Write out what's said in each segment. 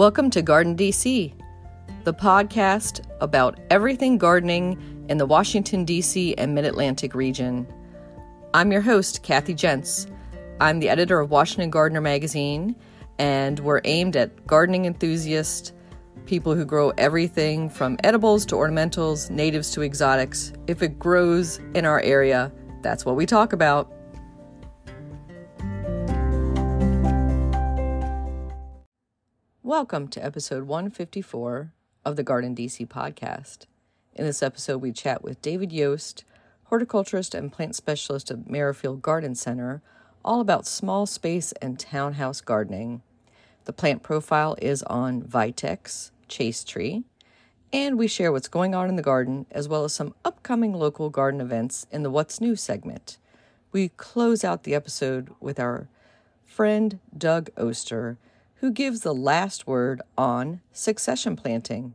Welcome to GardenDC, the podcast about everything gardening in the Washington, D.C. and Mid-Atlantic region. I'm your host, Kathy Jentz. I'm the editor of Washington Gardener magazine, and we're aimed at gardening enthusiasts, people who grow everything from edibles to ornamentals, natives to exotics. If it grows in our area, that's what we talk about. Welcome to episode 154 of the GardenDC podcast. In this episode, we chat with David Yost, horticulturist and plant specialist at Merrifield Garden Center, all about small space and townhouse gardening. The plant profile is on Vitex, Chase Tree, and we share what's going on in the garden, as well as some upcoming local garden events in the What's New segment. We close out the episode with our friend Doug Oster, who gives the last word on succession planting.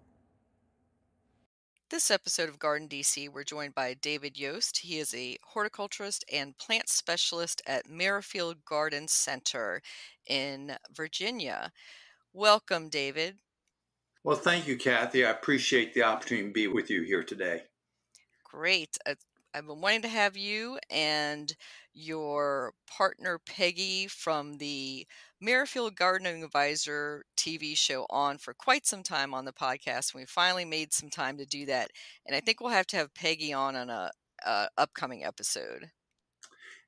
This episode of GardenDC, we're joined by David Yost. He is a horticulturist and plant specialist at Merrifield Garden Center in Virginia. Welcome, David. Well, thank you, Kathy. I appreciate the opportunity to be with you here today. Great. I've been wanting to have you and your partner Peggy from the Merrifield Gardening Advisor TV show on for quite some time on the podcast. We finally made some time to do that, and I think we'll have to have Peggy on a upcoming episode.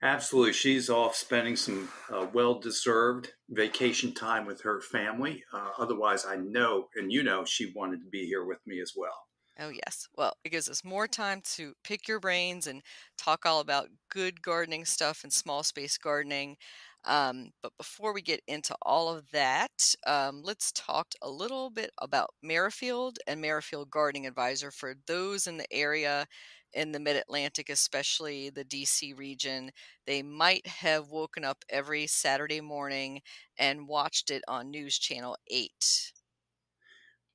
Absolutely. She's off spending some well-deserved vacation time with her family. Otherwise, I know, and you know, she wanted to be here with me as well. Oh, yes. Well, it gives us more time to pick your brains and talk all about good gardening stuff and small space gardening. But before we get into all of that, let's talk a little bit about Merrifield and Merrifield Gardening Advisor for those in the area in the Mid-Atlantic, especially the DC region. They might have woken up every Saturday morning and watched it on News Channel 8.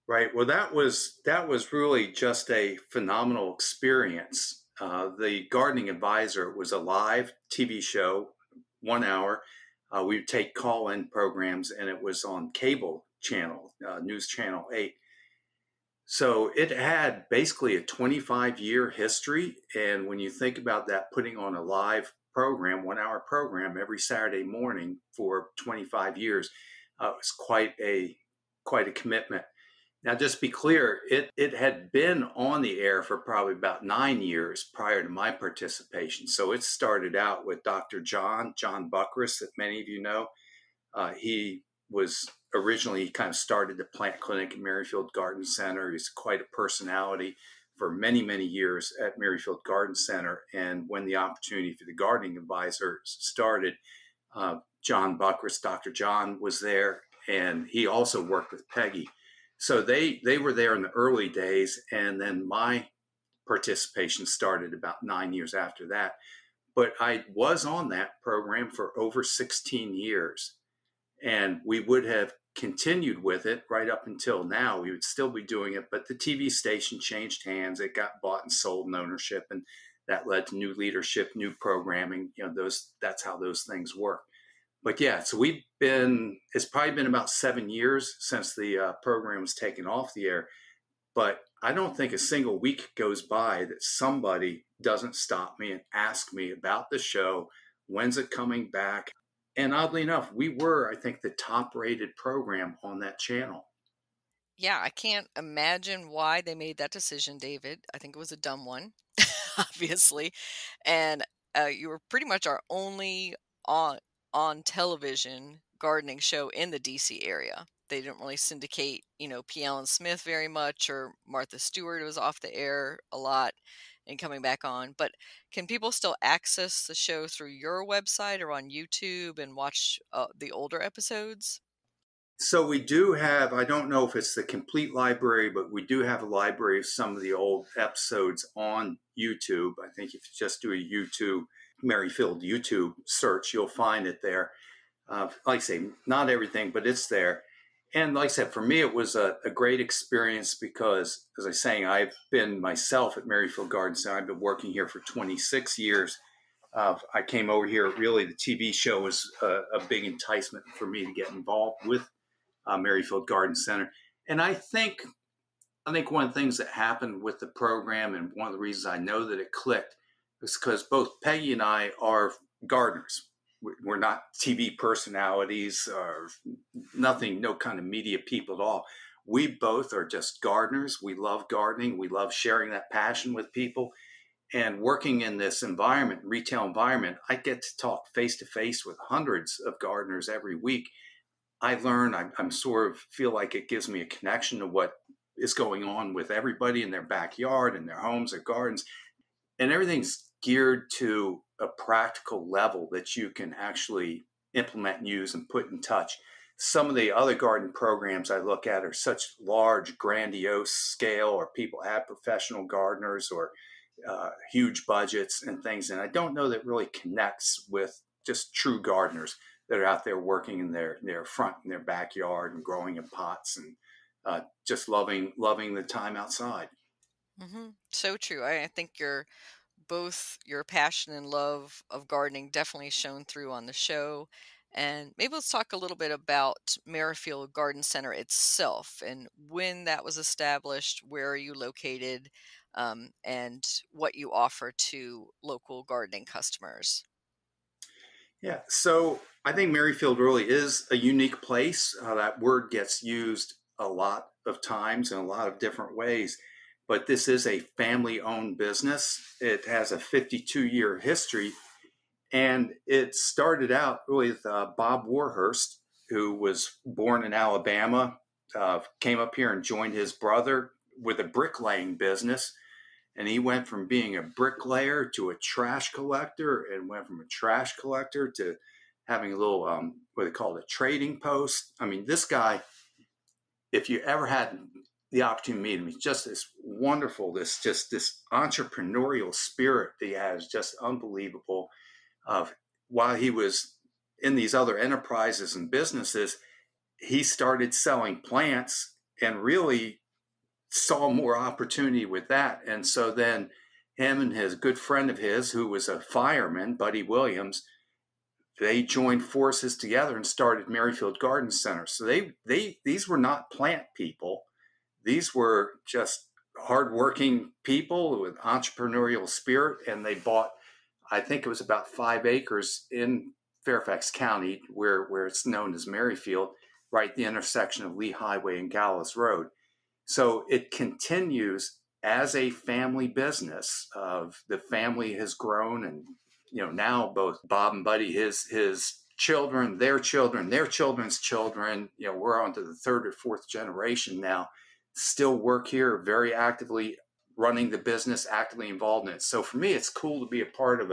Right. Well, that was really just a phenomenal experience. The Gardening Advisor was a live TV show, 1 hour. We would take call-in programs, and it was on cable channel, News Channel 8. So it had basically a 25-year history. And when you think about that, putting on a live program, 1 hour program every Saturday morning for 25 years, was quite a commitment. Now, just to be clear, it had been on the air for probably about 9 years prior to my participation. So it started out with Dr. John Buckrist, that many of you know. He kind of started the plant clinic at Merrifield Garden Center. He's quite a personality for many, many years at Merrifield Garden Center. And when the opportunity for the Gardening Advisor started, John Buckrist, Dr. John, was there, and he also worked with Peggy. So they were there in the early days, and then my participation started about 9 years after that. But I was on that program for over 16 years, and we would have continued with it right up until now. We would still be doing it, but the TV station changed hands. It got bought and sold in ownership, and that led to new leadership, new programming. You know, that's how those things work. But yeah, so it's probably been about 7 years since the program was taken off the air. But I don't think a single week goes by that somebody doesn't stop me and ask me about the show. When's it coming back? And oddly enough, we were, I think, the top rated program on that channel. Yeah, I can't imagine why they made that decision, David. I think it was a dumb one, obviously. And you were pretty much our only on television gardening show in the DC area. They didn't really syndicate, P. Allen Smith very much, or Martha Stewart was off the air a lot and coming back on. But can people still access the show through your website or on YouTube and watch the older episodes? So we do have, I don't know if it's the complete library, but we do have a library of some of the old episodes on YouTube. I think if you just do a Merrifield YouTube search, you'll find it there. Like I say, not everything, but it's there. And like I said, for me, it was a great experience because, as I was saying, I've been myself at Merrifield Garden Center. I've been working here for 26 years. I came over here, really, the TV show was a big enticement for me to get involved with Merrifield Garden Center. And I think one of the things that happened with the program, and one of the reasons I know that it clicked, is because both Peggy and I are gardeners. We're not TV personalities or nothing, no kind of media people at all. We both are just gardeners. We love gardening. We love sharing that passion with people. And working in this environment, retail environment, I get to talk face to face with hundreds of gardeners every week. I learn, I'm sort of feel like it gives me a connection to what is going on with everybody in their backyard, in their homes, their gardens, and everything's geared to a practical level that you can actually implement and use and put in touch. Some of the other garden programs I look at are such large, grandiose scale, or people have professional gardeners or huge budgets and things. And I don't know that really connects with just true gardeners that are out there working in their front, in their backyard, and growing in pots, and just loving the time outside. So true. I think both your passion and love of gardening definitely shown through on the show. And maybe let's talk a little bit about Merrifield Garden Center itself and when that was established, where are you located, and what you offer to local gardening customers. Yeah, so I think Merrifield really is a unique place. That word gets used a lot of times in a lot of different ways, but this is a family owned business. It has a 52-year history, and it started out with Bob Warhurst, who was born in Alabama, came up here and joined his brother with a bricklaying business. And he went from being a bricklayer to a trash collector, and went from a trash collector to having a little, what they call it, a trading post. I mean, this guy, if you ever had the opportunity to meet him, he's just this wonderful, this entrepreneurial spirit that he has, just unbelievable. While he was in these other enterprises and businesses, he started selling plants and really saw more opportunity with that. And so then him and his good friend of his, who was a fireman, Buddy Williams, they joined forces together and started Merrifield Garden Center. So these were not plant people. These were just hardworking people with entrepreneurial spirit. And they bought, I think it was about 5 acres in Fairfax County, where it's known as Merrifield, right at the intersection of Lee Highway and Gallows Road. So it continues as a family business. Of the family has grown, and now both Bob and Buddy, his children, their children, their children's children, we're on to the third or fourth generation now, still work here very actively, running the business, actively involved in it. So for me, it's cool to be a part of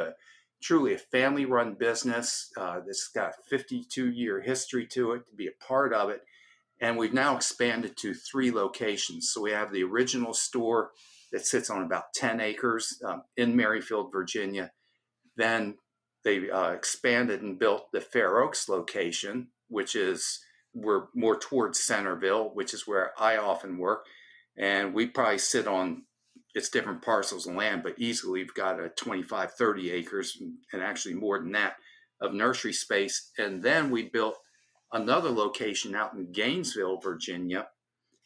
truly a family-run business that's got a 52-year history to it, to be a part of it. And we've now expanded to 3 locations. So we have the original store that sits on about 10 acres in Merrifield, Virginia. Then they expanded and built the Fair Oaks location, which is, we're more towards Centerville, which is where I often work. And we probably sit on, it's different parcels of land, but easily we've got a 25, 30 acres, and actually more than that, of nursery space. And then we built another location out in Gainesville, Virginia,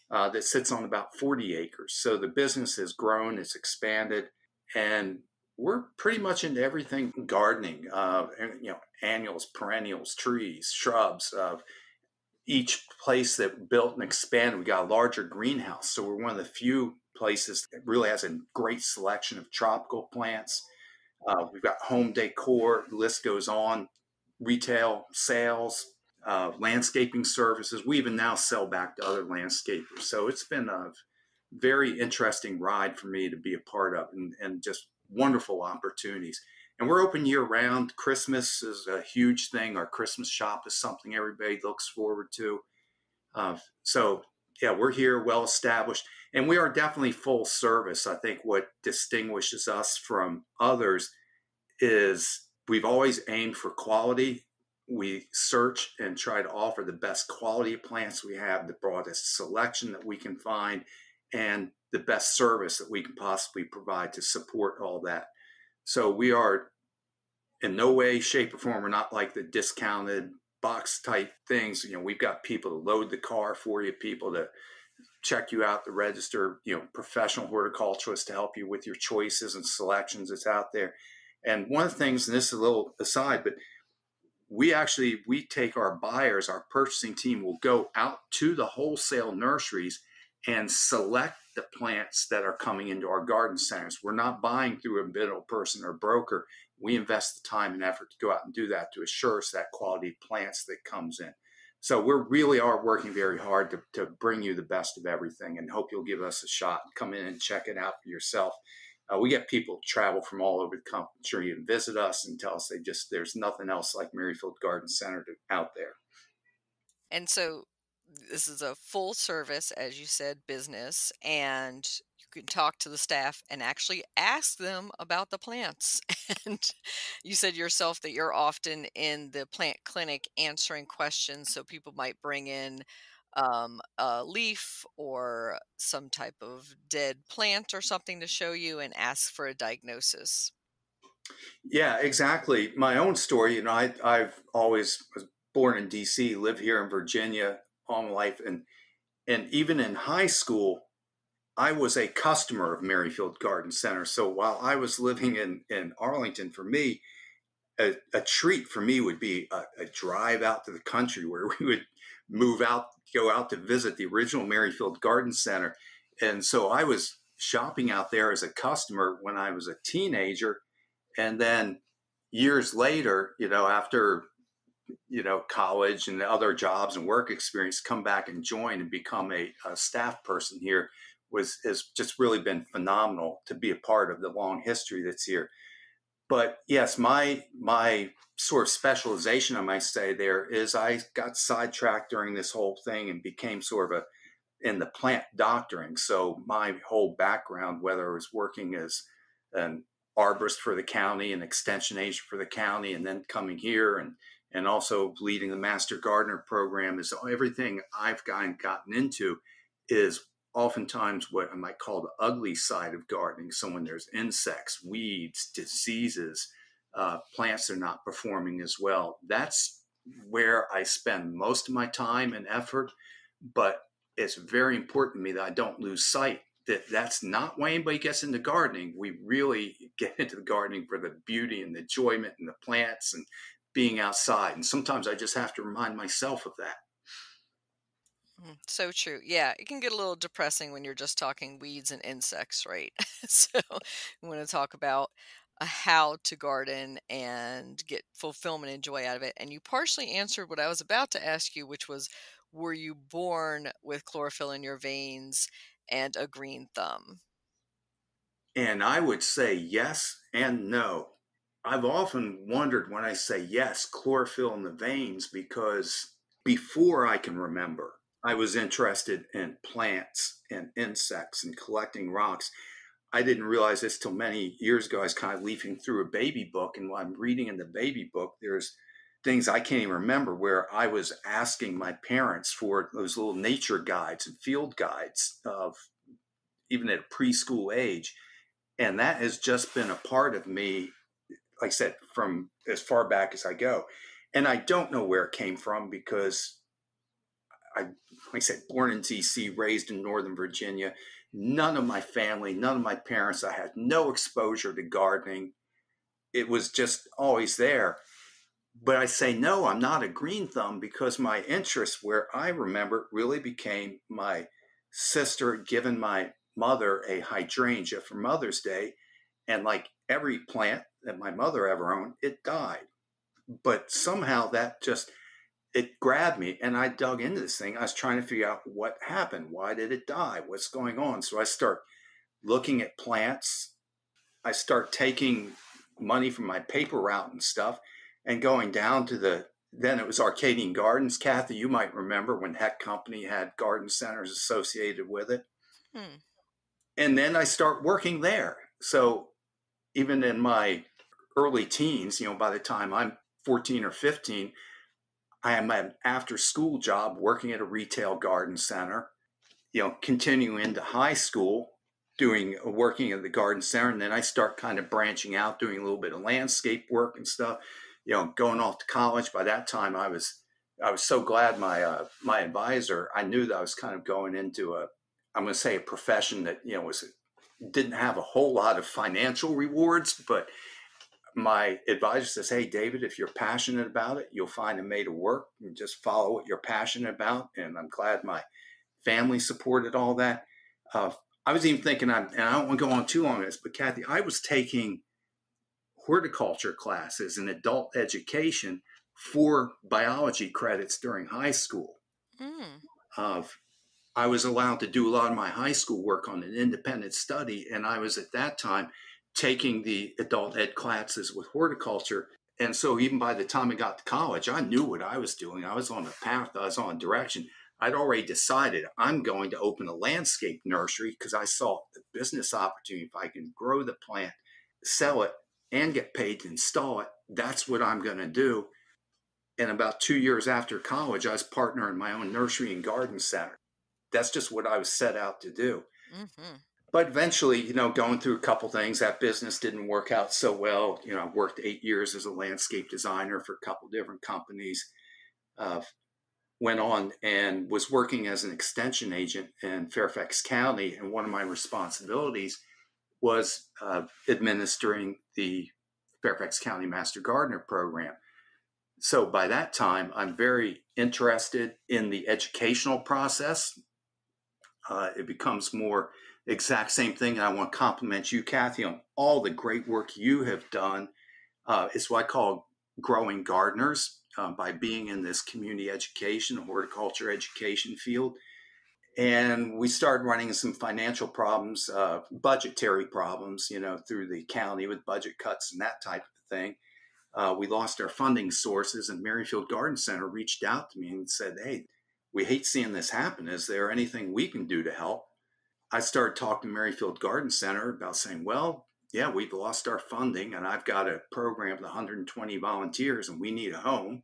that sits on about 40 acres. So the business has grown, it's expanded, and we're pretty much into everything gardening, annuals, perennials, trees, shrubs. Each place that built and expanded, we got a larger greenhouse. So we're one of the few places that really has a great selection of tropical plants. We've got home decor, the list goes on, retail sales, landscaping services. We even now sell back to other landscapers. So it's been a very interesting ride for me to be a part of, and just wonderful opportunities. And we're open year round. Christmas is a huge thing. Our Christmas shop is something everybody looks forward to. So yeah, we're here, well established, and we are definitely full service. I think what distinguishes us from others is we've always aimed for quality. We search and try to offer the best quality of plants we have, the broadest selection that we can find, and the best service that we can possibly provide to support all that. So we are in no way, shape, or form, we're not like the discounted box type things. We've got people to load the car for you, people to check you out, the register, professional horticulturists to help you with your choices and selections that's out there. And one of the things, and this is a little aside, but we take our buyers, our purchasing team will go out to the wholesale nurseries and select the plants that are coming into our garden centers. We're not buying through a middle person or broker. We invest the time and effort to go out and do that to assure us that quality plants that comes in. So we really are working very hard to bring you the best of everything, and hope you'll give us a shot and come in and check it out for yourself. We get people travel from all over the country and visit us and tell us there's nothing else like Merrifield Garden Center out there. And so this is a full service, as you said, business, and you can talk to the staff and actually ask them about the plants. And you said yourself that you're often in the plant clinic answering questions. So people might bring in a leaf or some type of dead plant or something to show you and ask for a diagnosis. Yeah, exactly. My own story, I've always was born in DC, live here in Virginia all my life, and even in high school, I was a customer of Merrifield Garden Center. So while I was living in Arlington, for me, a treat for me would be a drive out to the country where we would go out to visit the original Merrifield Garden Center. And so I was shopping out there as a customer when I was a teenager. And then years later, after, college and other jobs and work experience, come back and join and become a staff person here has just really been phenomenal to be a part of the long history that's here. But yes, my sort of specialization, I might say, there is I got sidetracked during this whole thing and became sort of in the plant doctoring. So my whole background, whether I was working as an arborist for the county, an extension agent for the county, and then coming here and also leading the Master Gardener program, is everything I've gotten into is oftentimes what I might call the ugly side of gardening. So when there's insects, weeds, diseases, plants are not performing as well, that's where I spend most of my time and effort. But it's very important to me that I don't lose sight that that's not why anybody gets into gardening. We really get into the gardening for the beauty and the enjoyment and the plants and being outside. And sometimes I just have to remind myself of that. So true. Yeah, it can get a little depressing when you're just talking weeds and insects, right? So we want to talk about how to garden and get fulfillment and joy out of it. And you partially answered what I was about to ask you, which was, were you born with chlorophyll in your veins and a green thumb? And I would say yes and no. I've often wondered when I say yes, chlorophyll in the veins, because before I can remember, I was interested in plants and insects and collecting rocks. I didn't realize this till many years ago. I was kind of leafing through a baby book, and while I'm reading in the baby book, there's things I can't even remember where I was asking my parents for those little nature guides and field guides of even at a preschool age. And that has just been a part of me, like I said, from as far back as I go. And I don't know where it came from, because like I said, born in DC, raised in Northern Virginia. None of my family, none of my parents, I had no exposure to gardening. It was just always there. But I say, no, I'm not a green thumb, because my interest, where I remember, really became my sister giving my mother a hydrangea for Mother's Day. And like every plant that my mother ever owned, it died. But somehow it grabbed me, and I dug into this thing. I was trying to figure out what happened. Why did it die? What's going on? So I start looking at plants. I start taking money from my paper route and stuff and going down to then it was Arcadian Gardens. Kathy, you might remember when Heck Company had garden centers associated with it. And then I start working there. So even in my early teens, by the time I'm 14 or 15, I am an after school job working at a retail garden center, continuing into high school, working at the garden center. And then I start kind of branching out, doing a little bit of landscape work and stuff, going off to college. By that time I was I was so glad my advisor, I knew that I was kind of going into I'm going to say a profession that, didn't have a whole lot of financial rewards, but my advisor says, "Hey, David, if you're passionate about it, you'll find a way to work and just follow what you're passionate about." And I'm glad my family supported all that. Uh, I was even thinking, and I don't want to go on too long on this, but Kathy, I was taking horticulture classes in adult education for biology credits during high school. Mm. Uh, I was allowed to do a lot of my high school work on an independent study, and I was at that time taking the adult ed classes with horticulture. And so even by the time I got to college, I knew what I was doing. I was on a path, I was on a direction. I'd already decided I'm going to open a landscape nursery because I saw the business opportunity. If I can grow the plant, sell it, and get paid to install it, that's what I'm going to do. And about 2 years after college, I was partner in my own nursery and garden center. That's just what I was set out to do. Mm-hmm. But eventually, going through a couple things, that business didn't work out so well. I worked 8 years as a landscape designer for a couple different companies. Went on and was working as an extension agent in Fairfax County. And one of my responsibilities was administering the Fairfax County Master Gardener program. So by that time, I'm very interested in the educational process. It becomes more exact same thing. And I want to compliment you, Kathy, on all the great work you have done. It's what I call growing gardeners by being in this community education, horticulture education field. And we started running into some financial problems, budgetary problems, through the county with budget cuts and that type of thing. We lost our funding sources, and Merrifield Garden Center reached out to me and said, "Hey, we hate seeing this happen. Is there anything we can do to help?" I started talking to Merrifield Garden Center about saying, "Well, yeah, we've lost our funding, and I've got a program with 120 volunteers, and we need a home."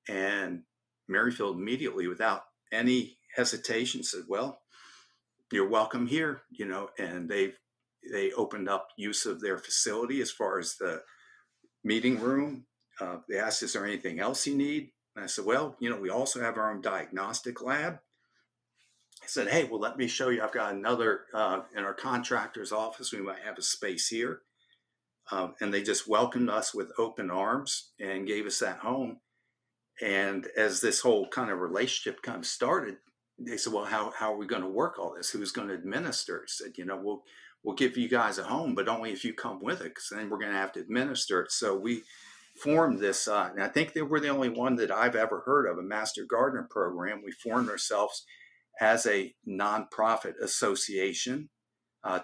And Merrifield immediately, without any hesitation, said, "Well, you're welcome here," and they opened up use of their facility as far as the meeting room. They asked, "Is there anything else you need?" And I said, "Well, we also have our own diagnostic lab." I said, "Hey, well, let me show you. I've got another in our contractor's office. We might have a space here." And they just welcomed us with open arms and gave us that home. And as this whole kind of relationship kind of started, they said, "Well, how are we going to work all this? Who's going to administer?" I said, we'll give you guys a home, but only if you come with it, because then we're going to have to administer it." So we formed this, and I think they were the only one that I've ever heard of, a Master Gardener program. We formed ourselves as a nonprofit association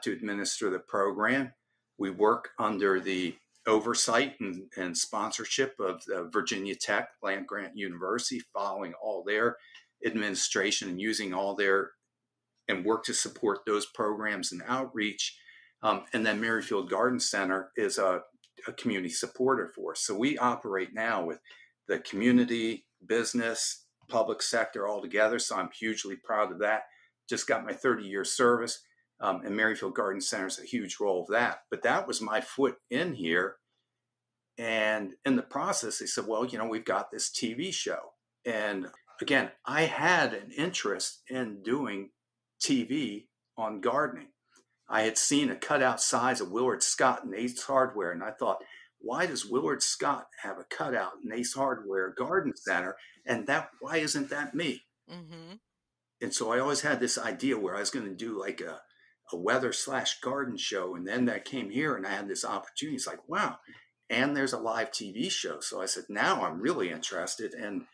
to administer the program. We work under the oversight and sponsorship of the Virginia Tech Land Grant University, following all their administration and using all their and work to support those programs and outreach. And then Merrifield Garden Center is a community supporter for us. So we operate now with the community, business, public sector all together. So I'm hugely proud of that. Just got my 30-year service. And Merrifield Garden Center is a huge role of that. But that was my foot in here. And in the process, they said, "Well, we've got this TV show." And again, I had an interest in doing TV on gardening. I had seen a cutout size of Willard Scott and Ace Hardware, and I thought, why does Willard Scott have a cutout in Ace Hardware Garden Center? And why isn't that me? Mm-hmm. And so I always had this idea where I was going to do like a weather/garden show. And then that came here and I had this opportunity. It's like, wow. And there's a live TV show. So I said, now I'm really interested. And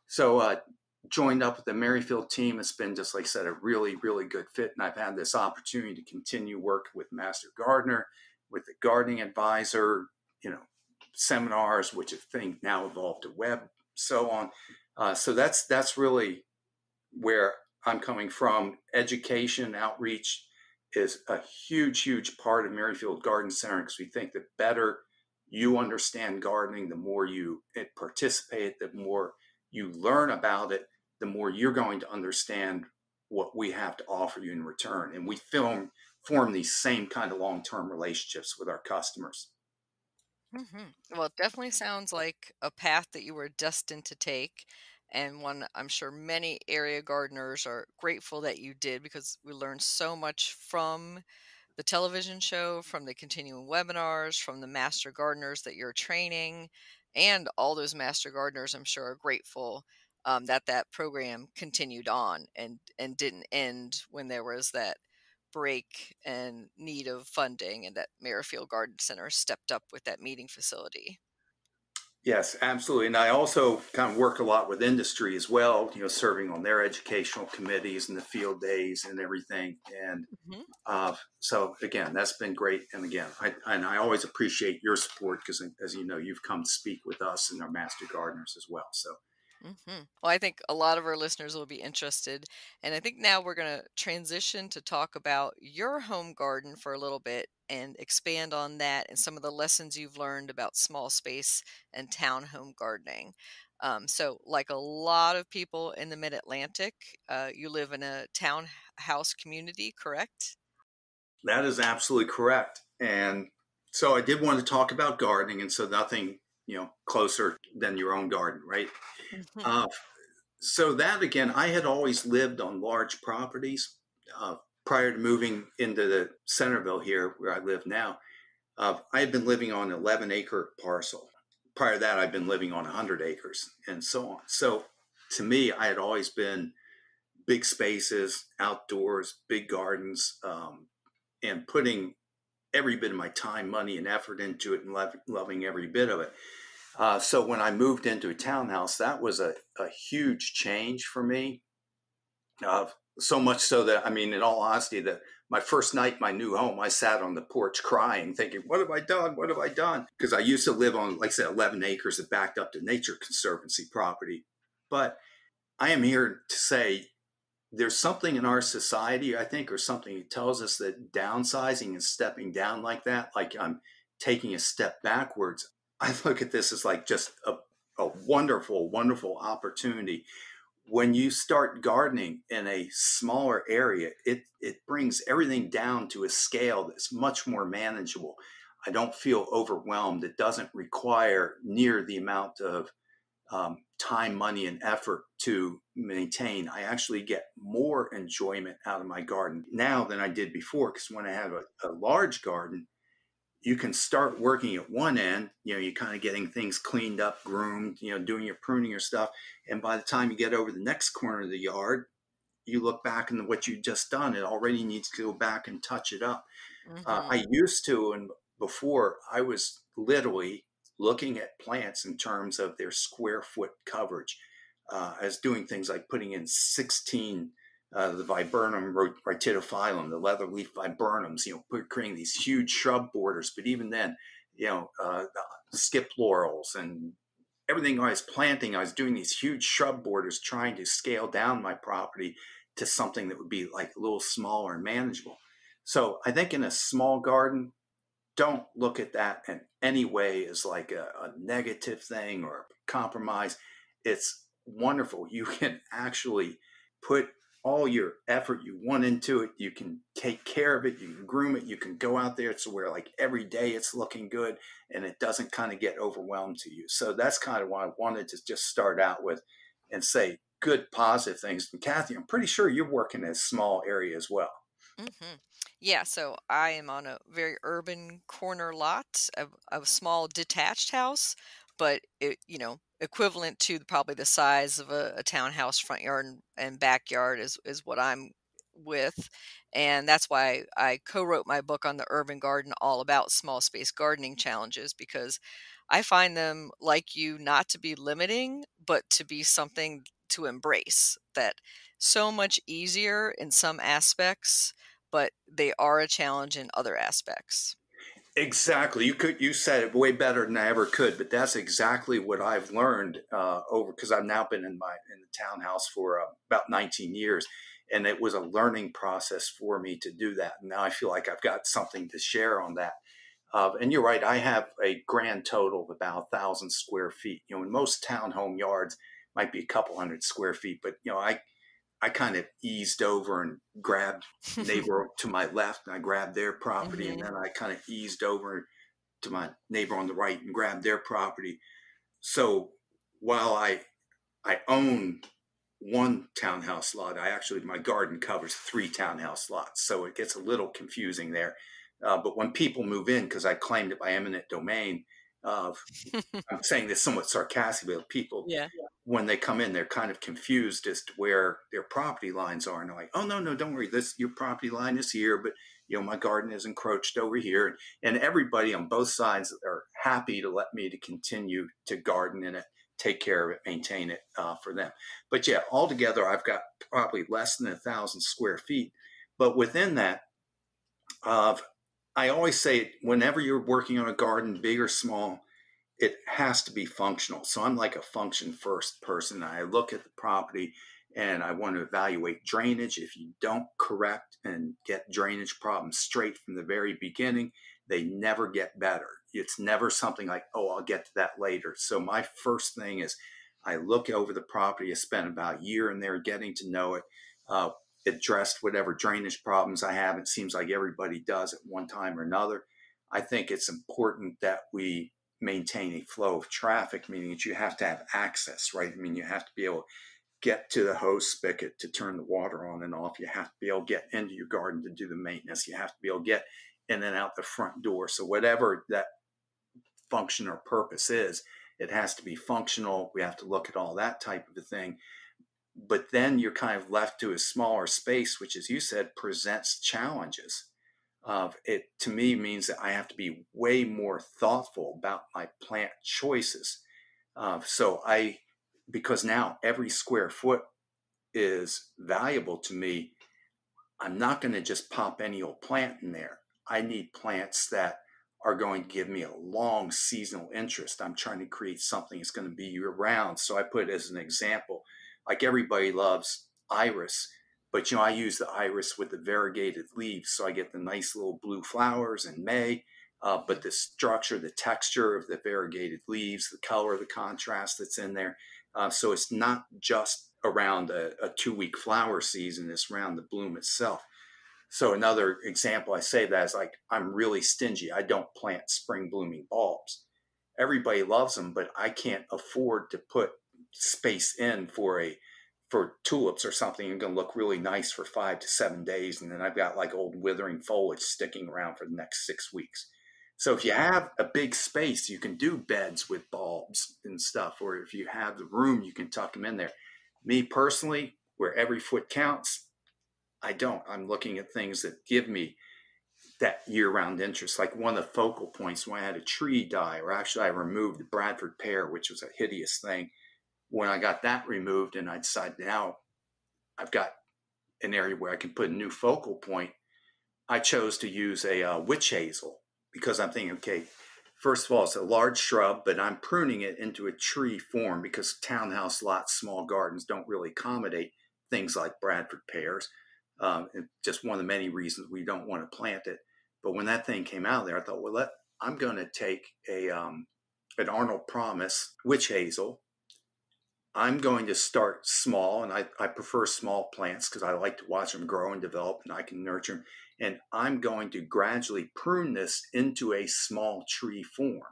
so joined up with the Merrifield team. It's been, just like I said, a really, really good fit. And I've had this opportunity to continue work with Master Gardener, with the gardening advisor, seminars, which I think now evolved to web, so on. So that's really where I'm coming from. Education, outreach is a huge, huge part of Merrifield Garden Center, because we think the better you understand gardening, the more you participate, the more you learn about it, the more you're going to understand what we have to offer you in return. And we form these same kind of long-term relationships with our customers. Mm-hmm. Well, it definitely sounds like a path that you were destined to take. and one I'm sure many area gardeners are grateful that you did, because we learned so much from the television show, from the continuing webinars, from the master gardeners that you're training, and all those master gardeners, I'm sure, are grateful that that program continued on and didn't end when there was that break and need of funding, and that Merrifield Garden Center stepped up with that meeting facility. Yes, absolutely. And I also kind of work a lot with industry as well, serving on their educational committees and the field days and everything. And Mhm. so again, that's been great. And again, I always appreciate your support because, as you know, you've come to speak with us and our master gardeners as well. So Well, I think a lot of our listeners will be interested. And I think now we're going to transition to talk about your home garden for a little bit and expand on that and some of the lessons you've learned about small space and townhome gardening. So, like a lot of people in the Mid Atlantic, you live in a townhouse community, correct? that is absolutely correct. And so I did want to talk about gardening. And so nothing, closer than your own garden, right? Hmm. Uh, so that again, I had always lived on large properties prior to moving into the Centerville here, where I live now. I had been living on an 11-acre parcel. Prior to that, I'd been living on 100 acres and so on. So to me, I had always been big spaces, outdoors, big gardens, and putting every bit of my time, money, and effort into it and loving every bit of it. So when I moved into a townhouse, that was a huge change for me. Uh, so much so that, I mean, in all honesty, that my first night in my new home, I sat on the porch crying, thinking, what have I done? What have I done? Because I used to live on, like I said, 11 acres that backed up to Nature Conservancy property. But I am here to say there's something in our society, I think, or something that tells us that downsizing and stepping down like that, like I'm taking a step backwards. I look at this as like just a wonderful, wonderful opportunity. When you start gardening in a smaller area, it brings everything down to a scale that's much more manageable. I don't feel overwhelmed. It doesn't require near the amount of time, money, and effort to maintain. I actually get more enjoyment out of my garden now than I did before. Because when I have a large garden, you can start working at one end, you're kind of getting things cleaned up, groomed, doing your pruning or stuff. And by the time you get over the next corner of the yard, you look back and what you've just done, it already needs to go back and touch it up. Hmm. I used to, and before I was literally looking at plants in terms of their square foot coverage. I was doing things like putting in 16 the viburnum ratidophyllum, the leatherleaf viburnums, creating these huge shrub borders. But even then, skip laurels and everything I was planting, I was doing these huge shrub borders, trying to scale down my property to something that would be like a little smaller and manageable. So I think in a small garden, don't look at that in any way as like a negative thing or a compromise. It's wonderful. You can actually put all your effort you want into it. You can take care of it. You can groom it. You can go out there to where like every day it's looking good and it doesn't kind of get overwhelmed to you. So that's kind of what I wanted to just start out with and say good positive things. And Kathy, I'm pretty sure you're working in a small area as well. Hmm. Yeah, so I am on a very urban corner lot of a small detached house, but equivalent to probably the size of a townhouse front yard and backyard is what I'm with. And that's why I co-wrote my book on the urban garden, all about small space gardening challenges, because I find them, like you, not to be limiting, but to be something to embrace. That so much easier in some aspects, but they are a challenge in other aspects. Exactly. You said it way better than I ever could, but that's exactly what I've learned over because I've now been in the townhouse for about 19 years, and it was a learning process for me to do that. And now I feel like I've got something to share on that. And you're right. I have a grand total of about 1,000 square feet. In most townhome yards might be a couple hundred square feet, but I kind of eased over and grabbed neighbor to my left and I grabbed their property. And Hmm. then I kind of eased over to my neighbor on the right and grabbed their property. So while I I own one townhouse lot. My garden covers 3 townhouse lots, so it gets a little confusing there. But when people move in, because I claimed it by eminent domain, uh, I'm saying this somewhat sarcastically, but people, Yeah. when they come in, they're kind of confused as to where their property lines are. And they're like, oh, no, no, don't worry. Your property line is here, but my garden is encroached over here. And everybody on both sides are happy to let me to continue to garden in it, take care of it, maintain it for them. But yeah, altogether, I've got probably less than 1,000 square feet. But within that, I always say, whenever you're working on a garden, big or small, it has to be functional. So I'm like a function first person. I look at the property and I want to evaluate drainage. If you don't correct and get drainage problems straight from the very beginning, they never get better. It's never something like, oh, I'll get to that later. So my first thing is I look over the property. I spent about a year in there getting to know it, addressed whatever drainage problems I have. It seems like everybody does at one time or another. I think it's important that we maintain a flow of traffic, meaning that you have to have access, right? I mean, you have to be able to get to the hose spigot to turn the water on and off. You have to be able to get into your garden to do the maintenance. You have to be able to get in and out the front door. So whatever that function or purpose is, it has to be functional. We have to look at all that type of a thing. But then you're kind of left to a smaller space, which, as you said, presents challenges. It to me means that I have to be way more thoughtful about my plant choices. Because now every square foot is valuable to me, I'm not going to just pop any old plant in there. I need plants that are going to give me a long seasonal interest. I'm trying to create something that's going to be year round. So I put it as an example, like everybody loves iris, but I use the iris with the variegated leaves, so I get the nice little blue flowers in May. But the structure, the texture of the variegated leaves, the color, the contrast that's in there. So it's not just around a 2-week flower season, it's around the bloom itself. So another example I say that is like, I'm really stingy. I don't plant spring blooming bulbs. Everybody loves them, but I can't afford to put space in for tulips or something. You're going to look really nice for 5 to 7 days. And then I've got like old withering foliage sticking around for the next 6 weeks. So if you have a big space, you can do beds with bulbs and stuff. Or if you have the room, you can tuck them in there. Me personally, where every foot counts, I don't. I'm looking at things that give me that year-round interest. Like one of the focal points when I had a tree die, or actually I removed the Bradford pear, which was a hideous thing. When I got that removed and I decided now I've got an area where I can put a new focal point, I chose to use a witch hazel, because I'm thinking, okay, first of all, it's a large shrub, but I'm pruning it into a tree form because townhouse lots, small gardens don't really accommodate things like Bradford pears. Just one of the many reasons we don't want to plant it. But when that thing came out there, I thought, well, I'm going to take an Arnold Promise witch hazel. I'm going to start small, and I prefer small plants because I like to watch them grow and develop, and I can nurture them. And I'm going to gradually prune this into a small tree form.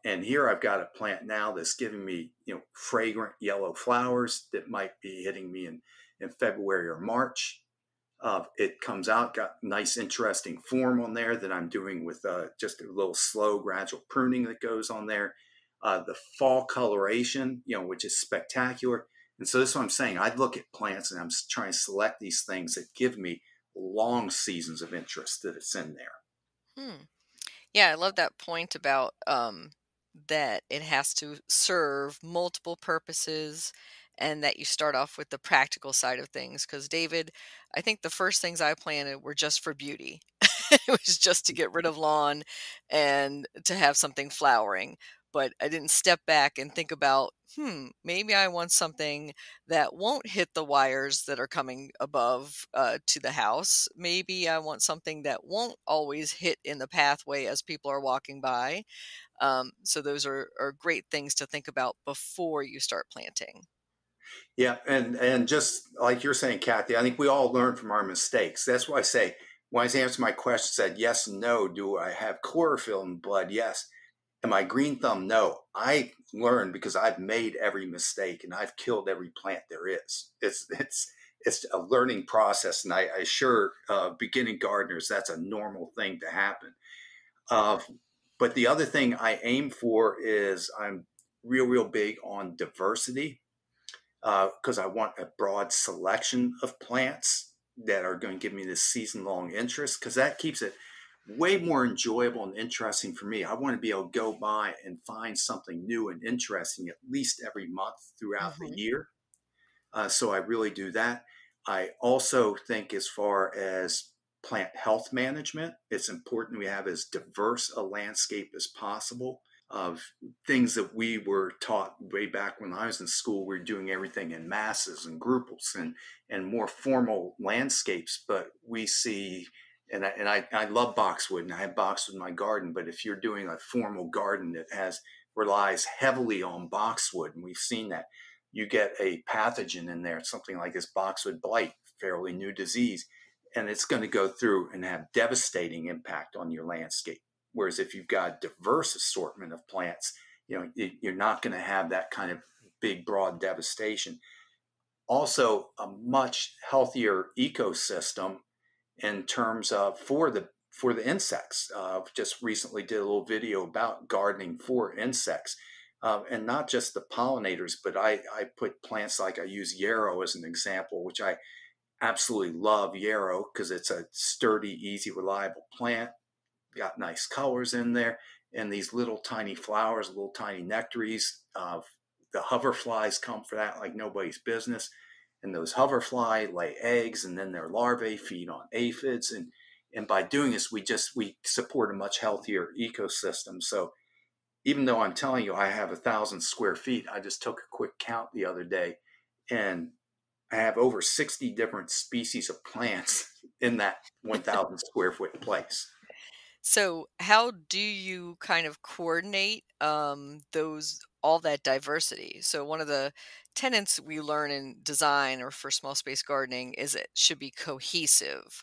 And here I've got a plant now that's giving me, fragrant yellow flowers that might be hitting me in February or March. It comes out, got nice, interesting form on there that I'm doing with just a little slow, gradual pruning that goes on there. The fall coloration, which is spectacular. And so this is what I'm saying. I look at plants and I'm trying to select these things that give me long seasons of interest that it's in there. Yeah, I love that point about that it has to serve multiple purposes and that you start off with the practical side of things. Because, David, I think the first things I planted were just for beauty. It was just to get rid of lawn and to have something flowering. But I didn't step back and think about, maybe I want something that won't hit the wires that are coming above to the house. Maybe I want something that won't always hit in the pathway as people are walking by. So those are great things to think about before you start planting. Yeah, and just like you're saying, Kathy, I think we all learn from our mistakes. That's why I say, when I answer my question, said yes and no. Do I have chlorophyll in blood? Yes. Am I green thumb? No. I learned because I've made every mistake and I've killed every plant there is. It's a learning process, and I assure beginning gardeners that's a normal thing to happen. Uh, but the other thing I aim for is I'm real big on diversity because I want a broad selection of plants that are going to give me this season-long interest, because that keeps it way more enjoyable and interesting for me. I want to be able to go by and find something new and interesting at least every month throughout the Mm-hmm. year. So I really do that. I also think, as far as plant health management, it's important we have as diverse a landscape as possible. Of things that we were taught way back when I was in school, we were doing everything in masses and grouples and more formal landscapes. But we see, I love boxwood, and I have boxwood in my garden. But if you're doing a formal garden that relies heavily on boxwood, and we've seen that, you get a pathogen in there, something like this boxwood blight, fairly new disease, and it's going to go through and have devastating impact on your landscape. Whereas if you've got a diverse assortment of plants, you're not going to have that kind of big, broad devastation. Also, a much healthier ecosystem in terms of for the insects. Just recently did a little video about gardening for insects. And not just the pollinators, but I put plants like, I use yarrow as an example, which I absolutely love yarrow because it's a sturdy, easy, reliable plant. Got nice colors in there, and these little tiny flowers, little tiny nectaries. The hoverflies come for that like nobody's business. And those hoverfly lay eggs, and then their larvae feed on aphids. And by doing this, we support a much healthier ecosystem. So even though I'm telling you I have 1,000 square feet, I just took a quick count the other day, and I have over 60 different species of plants in that 1,000 square foot place. So how do you kind of coordinate all that diversity? So one of the tenets we learn in design or for small space gardening is it should be cohesive.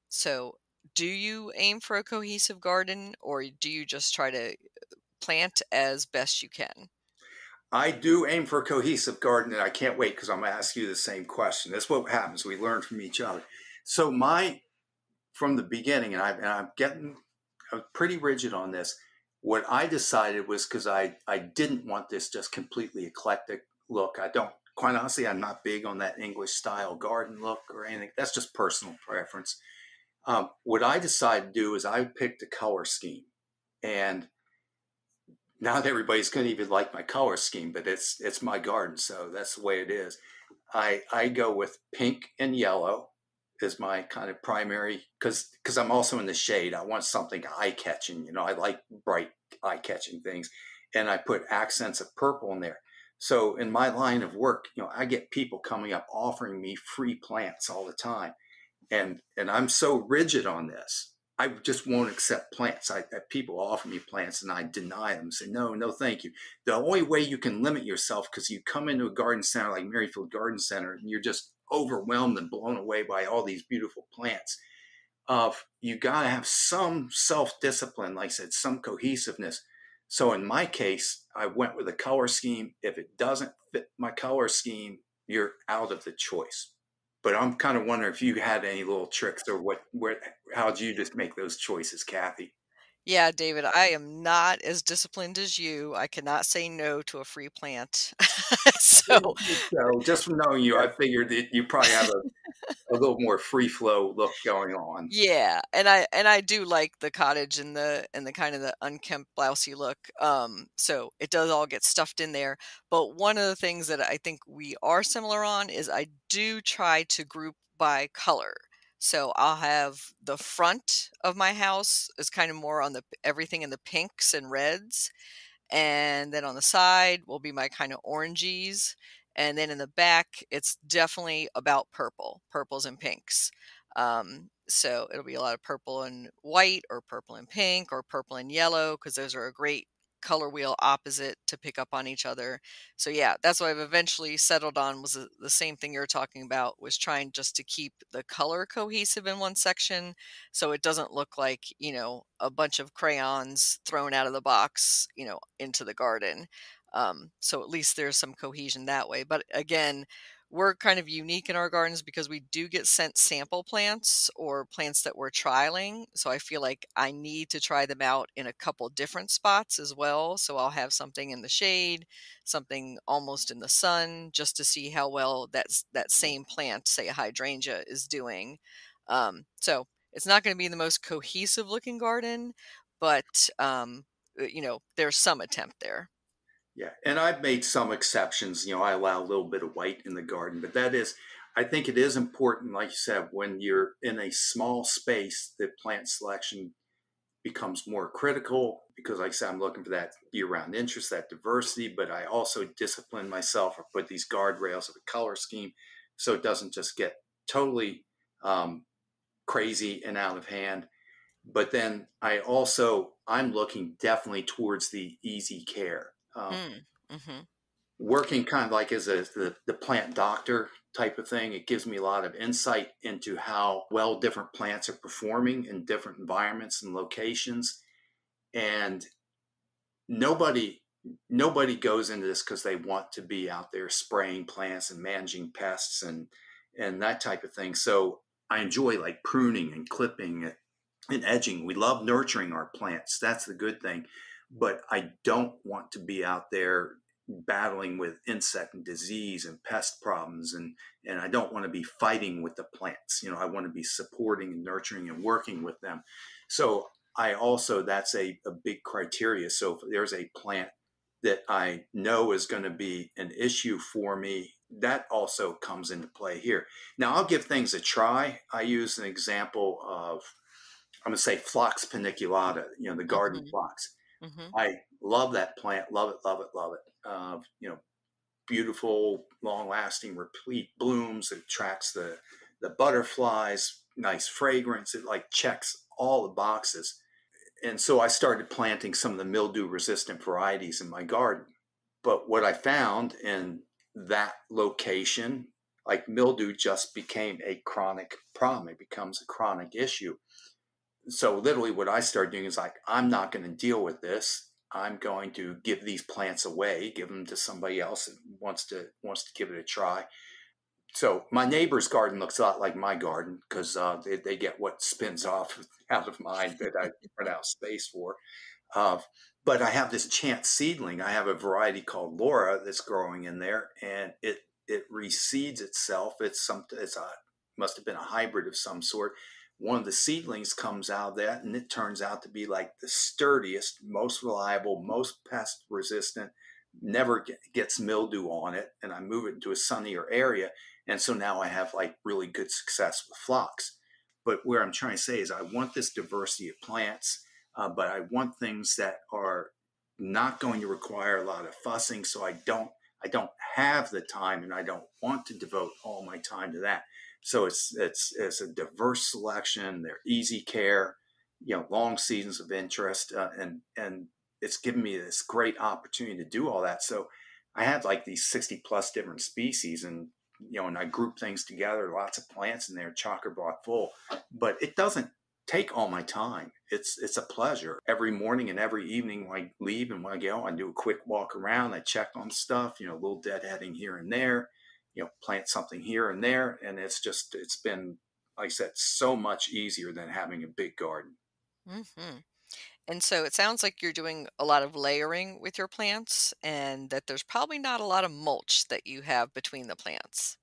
So do you aim for a cohesive garden, or do you just try to plant as best you can? I do aim for a cohesive garden, and I can't wait because I'm going to ask you the same question. That's what happens. We learn from each other. So from the beginning, and I was pretty rigid on this. What I decided was, because I didn't want this just completely eclectic look. I don't, quite honestly, I'm not big on that English style garden look or anything. That's just personal preference. What I decided to do is I picked a color scheme, and not everybody's going to even like my color scheme, but it's my garden, so that's the way it is. I go with pink and yellow as my kind of primary, because I'm also in the shade. I want something eye catching. I like bright eye catching things, and I put accents of purple in there. So in my line of work, I get people coming up offering me free plants all the time, and I'm so rigid on this. I just won't accept plants. People offer me plants and I deny them. Say no, thank you. The only way you can limit yourself, because you come into a garden center like Merrifield Garden Center and you're just overwhelmed and blown away by all these beautiful plants. You got to have some self-discipline, like I said, some cohesiveness. So in my case, I went with a color scheme. If it doesn't fit my color scheme, you're out of the choice. But I'm kind of wondering if you had any little tricks, or how'd you just make those choices, Kathy? Yeah, David, I am not as disciplined as you. I cannot say no to a free plant. So, So just from knowing you, I figured that you probably have a little more free flow look going on. yeah, and I do like the cottage and the kind of the unkempt blousy look. So it does all get stuffed in there. But one of the things that I think we are similar on is I do try to group by color. So I'll have the front of my house is kind of more on the everything in the pinks and reds, and then on the side will be my kind of oranges, and then in the back it's definitely about purples and pinks. So it'll be a lot of purple and white, or purple and pink, or purple and yellow, because those are a great color wheel opposite to pick up on each other. So yeah, that's what I've eventually settled on, was the same thing you're talking about, was trying just to keep the color cohesive in one section, so it doesn't look like, a bunch of crayons thrown out of the box, into the garden. So at least there's some cohesion that way. But again, we're kind of unique in our gardens because we do get sent sample plants or plants that we're trialing. So I feel like I need to try them out in a couple different spots as well. So I'll have something in the shade, something almost in the sun, just to see how well that same plant, say a hydrangea, is doing. So it's not going to be the most cohesive looking garden, but there's some attempt there. Yeah, and I've made some exceptions. I allow a little bit of white in the garden, but I think it is important, like you said, when you're in a small space, that plant selection becomes more critical because, like I said, I'm looking for that year-round interest, that diversity, but I also discipline myself or put these guardrails of a color scheme so it doesn't just get totally crazy and out of hand. But then I'm looking definitely towards the easy care. Mm-hmm. Working kind of like as the plant doctor type of thing, it gives me a lot of insight into how well different plants are performing in different environments and locations. And nobody goes into this because they want to be out there spraying plants and managing pests and that type of thing. So I enjoy like pruning and clipping and edging. We love nurturing our plants. That's the good thing. But I don't want to be out there battling with insect and disease and pest problems. And I don't want to be fighting with the plants. I want to be supporting and nurturing and working with them. So that's a big criteria. So if there's a plant that I know is going to be an issue for me, that also comes into play here. Now I'll give things a try. I use an example of, I'm going to say Phlox paniculata, the garden Mm-hmm. phlox. Mm-hmm. I love that plant. Love it, love it, love it. Beautiful, long-lasting, replete blooms. It attracts the butterflies, nice fragrance. It like checks all the boxes. And so I started planting some of the mildew-resistant varieties in my garden. But what I found in that location, like mildew just became a chronic problem. It becomes a chronic issue. So literally what I started doing is like, I'm not going to deal with this. I'm going to give these plants away, give them to somebody else that wants to give it a try. So my neighbor's garden looks a lot like my garden because they get what spins off out of mine that I run out of space for. Uh, but I have this chance seedling. I have a variety called Laura that's growing in there, and it reseeds itself. Must have been a hybrid of some sort. One of the seedlings comes out of that, and it turns out to be like the sturdiest, most reliable, most pest resistant, never gets mildew on it. And I move it into a sunnier area. And so now I have like really good success with phlox. But where I'm trying to say is I want this diversity of plants, but I want things that are not going to require a lot of fussing. So I don't have the time, and I don't want to devote all my time to that. So it's a diverse selection. They're easy care, long seasons of interest, and it's given me this great opportunity to do all that. So I had like these 60 plus different species, and and I group things together, lots of plants in there, chocker block full. But it doesn't take all my time. It's a pleasure. Every morning and every evening when I leave and when I go, I do a quick walk around. I check on stuff, a little deadheading here and there, plant something here and there. And it's been, like I said, so much easier than having a big garden. Mm-hmm. And so it sounds like you're doing a lot of layering with your plants, and that there's probably not a lot of mulch that you have between the plants.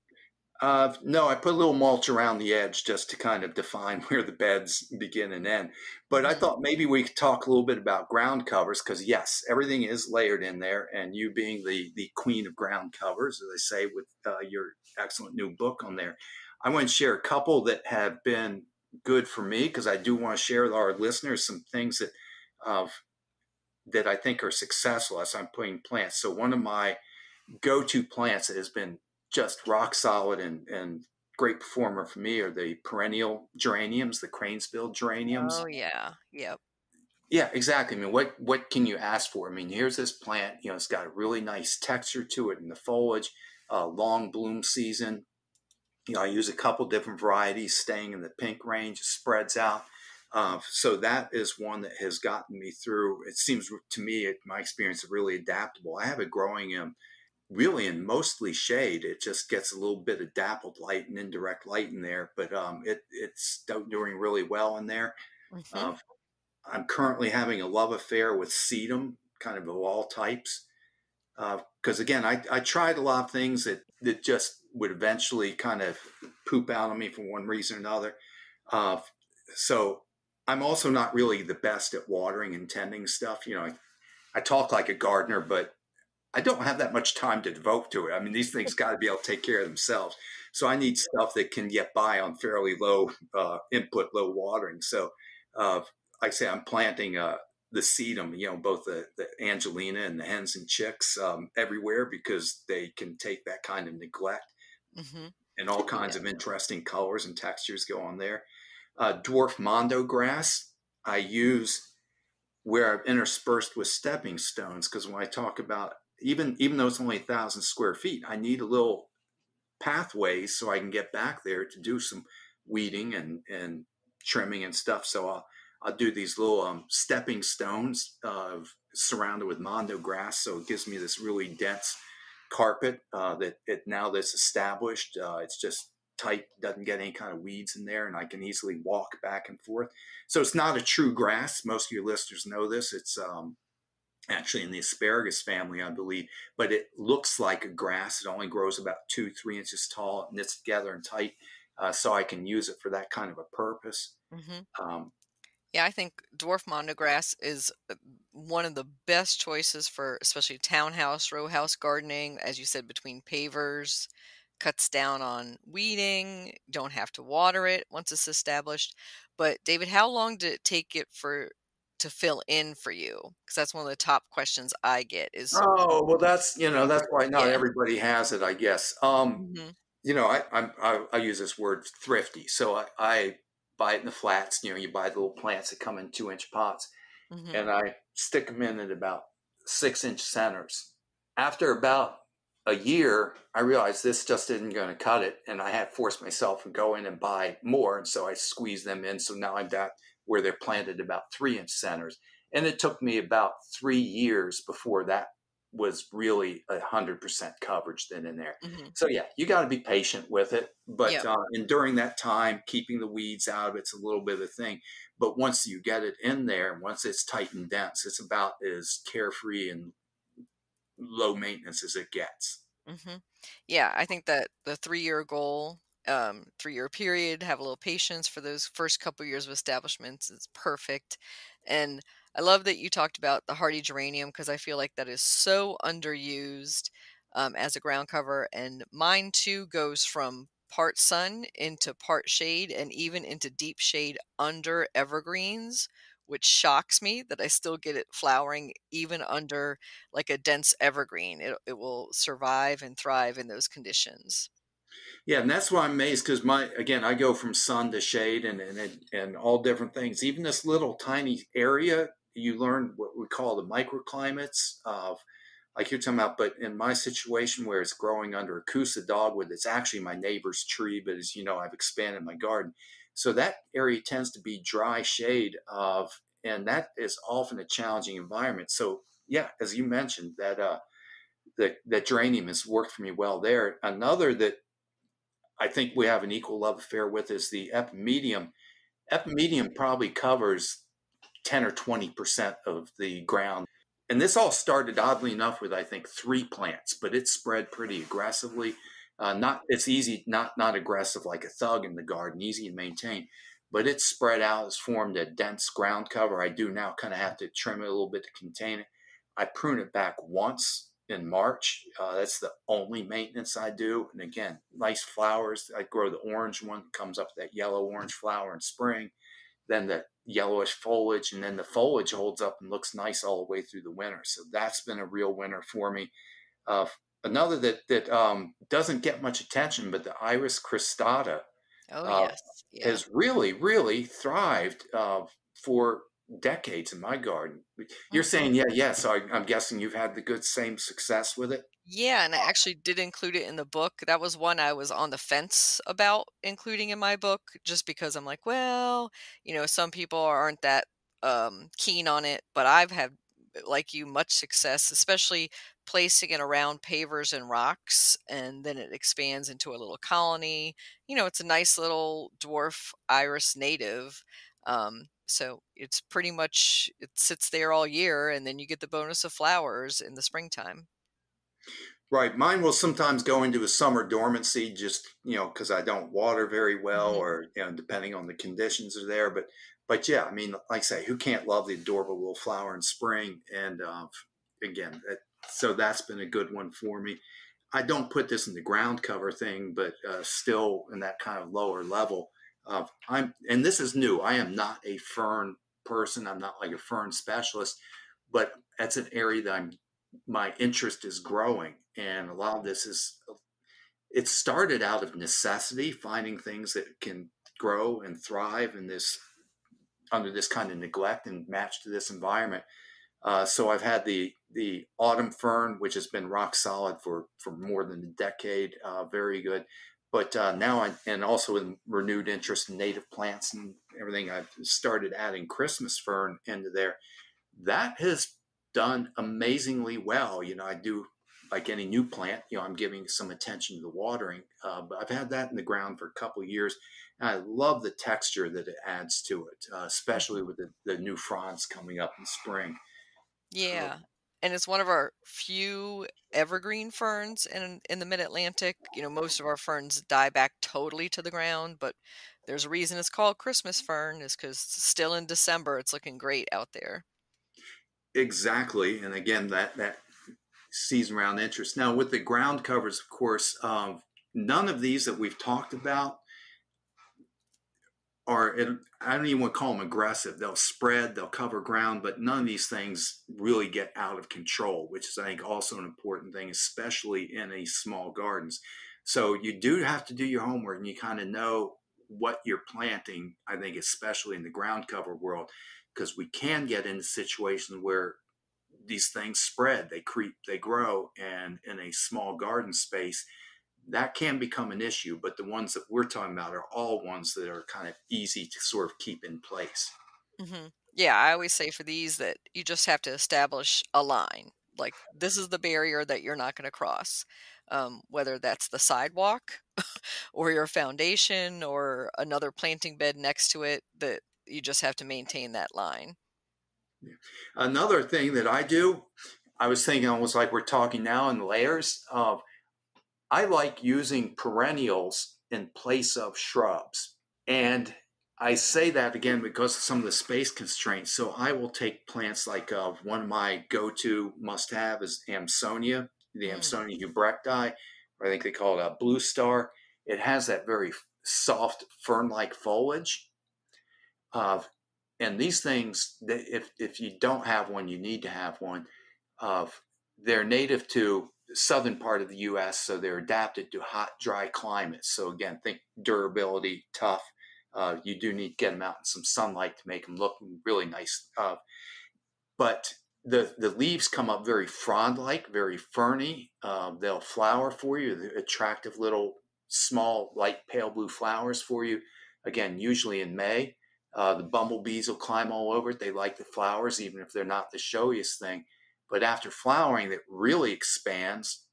No, I put a little mulch around the edge just to kind of define where the beds begin and end. But I Mm-hmm. thought maybe we could talk a little bit about ground covers because, yes, everything is layered in there. And you being the queen of ground covers, as I say, with your excellent new book on there, I want to share a couple that have been good for me because I do want to share with our listeners some things uh, that I think are successful as I'm putting plants. So one of my go-to plants that has been just rock solid and great performer for me are the perennial geraniums, the cranesbill geraniums. Oh yeah. Yep. Yeah, exactly. I mean, what can you ask for? I mean, here's this plant, it's got a really nice texture to it in the foliage, long bloom season. I use a couple different varieties, staying in the pink range, spreads out. So that is one that has gotten me through. It seems to me, my experience, really adaptable. I have it growing in really in mostly shade. It just gets a little bit of dappled light and indirect light in there, but it's doing really well in there. Hmm. Uh, I'm currently having a love affair with sedum, kind of all types. Because again, I tried a lot of things that just would eventually kind of poop out on me for one reason or another. Uh, so I'm also not really the best at watering and tending stuff. I talk like a gardener, but I don't have that much time to devote to it. I mean, these things got to be able to take care of themselves. So I need stuff that can get by on fairly low input, low watering. So, uh, like I say, I'm planting the sedum, both the Angelina and the hens and chicks everywhere because they can take that kind of neglect, Hmm. and all kinds Yeah. of interesting colors and textures go on there. Dwarf mondo grass, I use where I've interspersed with stepping stones, because when I talk about, even though it's only 1,000 square feet, I need a little pathways so I can get back there to do some weeding and trimming and stuff. So I'll do these little stepping stones surrounded with mondo grass, so it gives me this really dense carpet that's established. It's just tight, doesn't get any kind of weeds in there, and I can easily walk back and forth. So it's not a true grass. Most of your listeners know this. It's actually in the asparagus family, I believe, but it looks like a grass. It only grows about 2-3 inches tall, knits together and tight, so I can use it for that kind of a purpose. Hmm. Um, Yeah, I think dwarf mondograss is one of the best choices for especially townhouse, row house gardening. As you said, between pavers, cuts down on weeding, don't have to water it once it's established. But David, how long did it take it for to fill in for you? Because that's one of the top questions I get is oh well, that's why not yeah. everybody has it, I guess. Hmm. I use this word thrifty, so I buy it in the flats. You buy the little plants that come in 2 inch pots, Hmm. and I stick them in at about 6 inch centers. After about a year, I realized this just isn't going to cut it, and I had forced myself to go in and buy more, and so I squeezed them in. So now I'm back where they're planted about 3 inch centers, and it took me about 3 years before that was really 100% coverage then in there. Hmm. So yeah, you got to be patient with it, but Yep. and during that time, keeping the weeds out of it's a little bit of a thing. But once you get it in there, and once it's tight and dense, it's about as carefree and low maintenance as it gets. Hmm. Yeah, I think that the 3-year goal, 3-year period, have a little patience for those first couple years of establishments is perfect. And I love that you talked about the hardy geranium because I feel like that is so underused as a ground cover. And mine too goes from part sun into part shade and even into deep shade under evergreens, which shocks me that I still get it flowering even under like a dense evergreen. It will survive and thrive in those conditions. Yeah, and that's why I'm amazed, because I go from sun to shade and all different things. Even this little tiny area, you learn what we call the microclimates of, like you're talking about. But in my situation where it's growing under a Kousa dogwood, it's actually my neighbor's tree, but as you know, I've expanded my garden. So that area tends to be dry shade and that is often a challenging environment. So yeah, as you mentioned, that geranium has worked for me well there. Another that I think we have an equal love affair with is the epimedium. Epimedium probably covers 10 or 20% of the ground. And this all started oddly enough with, I think, 3 plants, but it spread pretty aggressively. Not it's easy, not aggressive like a thug in the garden, easy to maintain, but it's spread out, it's formed a dense ground cover. I do now kind of have to trim it a little bit to contain it. I prune it back once in March. That's the only maintenance I do. And again, nice flowers. I grow the orange one, comes up that yellow orange flower in spring, then the yellowish foliage, and then the foliage holds up and looks nice all the way through the winter. So that's been a real winner for me. Uh, Another that doesn't get much attention, but the Iris cristata Oh uh, yes. Yeah. has really thrived for decades in my garden. You're Mhm. saying, yeah. So I'm guessing you've had the good same success with it. Yeah, and I actually did include it in the book. That was one I was on the fence about including in my book just because I'm like, well, some people aren't that keen on it, but I've had like you much success, especially placing it around pavers and rocks, and then it expands into a little colony. It's a nice little dwarf iris native. So it's pretty much it sits there all year, and then you get the bonus of flowers in the springtime. Right. Mine will sometimes go into a summer dormancy just, because I don't water very well Mhm. or, depending on the conditions are there. But yeah, I mean, like I say, who can't love the adorable little flower in spring? And again, so that's been a good one for me. I don't put this in the ground cover thing, but still in that kind of lower level of and this is new. I am not a fern person. I'm not like a fern specialist, but that's an area that my interest is growing. And a lot of this it started out of necessity, finding things that can grow and thrive in this under this kind of neglect and match to this environment. So I've had the autumn fern, which has been rock solid for more than a decade, very good. But and also with renewed interest in native plants and everything, I've started adding Christmas fern into there. That has done amazingly well. I do like any new plant. I'm giving some attention to the watering, but I've had that in the ground for a couple of years. And I love the texture that it adds to it, especially Mhm. with the new fronds coming up in spring. Uh, Yeah, and it's one of our few evergreen ferns in the mid-Atlantic. Most of our ferns die back totally to the ground, but there's a reason it's called Christmas fern is because still in December, it's looking great out there. exactly, and again that season round interest. Now with the ground covers, of course, none of these that we've talked about are, I don't even want to call them aggressive. They'll spread, they'll cover ground, but none of these things really get out of control, which is, I think, also an important thing, especially in these small gardens. So you do have to do your homework and you kind of know what you're planting, I think, especially in the ground cover world, because we can get into situations where these things spread, they creep, they grow, and in a small garden space, that can become an issue, but the ones that we're talking about are all ones that are kind of easy to sort of keep in place. Yeah, I always say for these that you just have to establish a line. Like this is the barrier that you're not going to cross, whether that's the sidewalk or your foundation or another planting bed next to it. That you just have to maintain that line. Yeah. Another thing that I do, I was thinking almost like we're talking now in layers of, I like using perennials in place of shrubs. And I say that again because of some of the space constraints. So I will take plants like one of my go-to must-have is Amsonia, the Mm. Amsonia hubrecti, or I think they call it a blue star. It has that very soft fern-like foliage. Uh, and these things, if you don't have one, you need to have one. Of they're native to the southern part of the U.S., so they're adapted to hot, dry climates. So again, think durability, tough. You do need to get them out in some sunlight to make them look really nice. But the leaves come up very frond-like, very ferny. They'll flower for you. They're attractive little small, light pale blue flowers for you. Again, usually in May. The bumblebees will climb all over it. They like the flowers, even if they're not the showiest thing. But after flowering, it really expands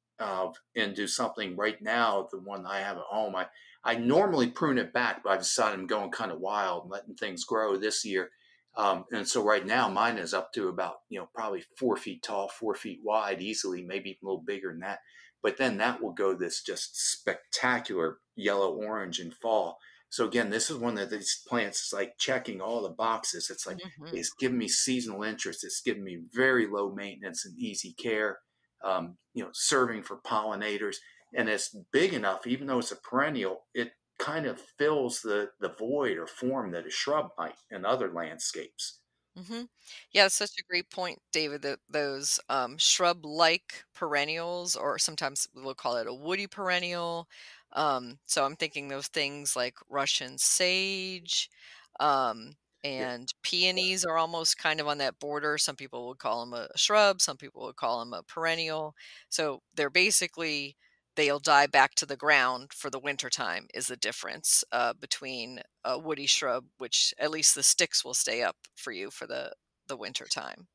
into something. Right now, the one I have at home, I normally prune it back, but I decided I'm going kind of wild and letting things grow this year. And so right now mine is up to about, probably 4 feet tall, 4 feet wide, easily, maybe even a little bigger than that. But then that will go this just spectacular yellow orange in fall. So again, this is one of these plants is like checking all the boxes. It's like Hmm. it's giving me seasonal interest. It's giving me very low maintenance and easy care. Serving for pollinators, and it's big enough, even though it's a perennial, it kind of fills the void or form that a shrub might in other landscapes. Hmm. Yeah, it's such a great point, David. That those shrub-like perennials, or sometimes we'll call it a woody perennial. So I'm thinking those things like Russian sage. Yeah. And peonies are almost kind of on that border. Some people would call them a shrub, some people would call them a perennial. So they're basically, they'll die back to the ground for the winter time is the difference between a woody shrub, which at least the sticks will stay up for you for the winter time.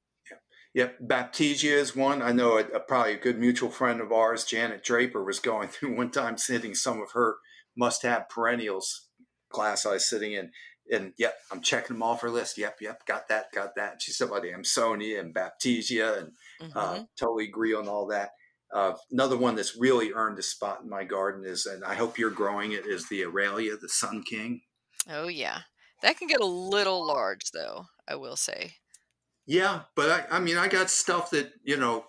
Yep, Baptisia is one. I know probably a good mutual friend of ours, Janet Draper, was going through one time sitting some of her must-have perennials class I was sitting in. And yep, I'm checking them off her list. Yep, got that, got that. She said about the Amsonia and Baptisia, and Hmm. totally agree on all that. Another one that's really earned a spot in my garden is, and I hope you're growing it, is the Aralia, the Sun King. Oh, yeah. That can get a little large, though, I will say. Yeah, but I mean, I got stuff that,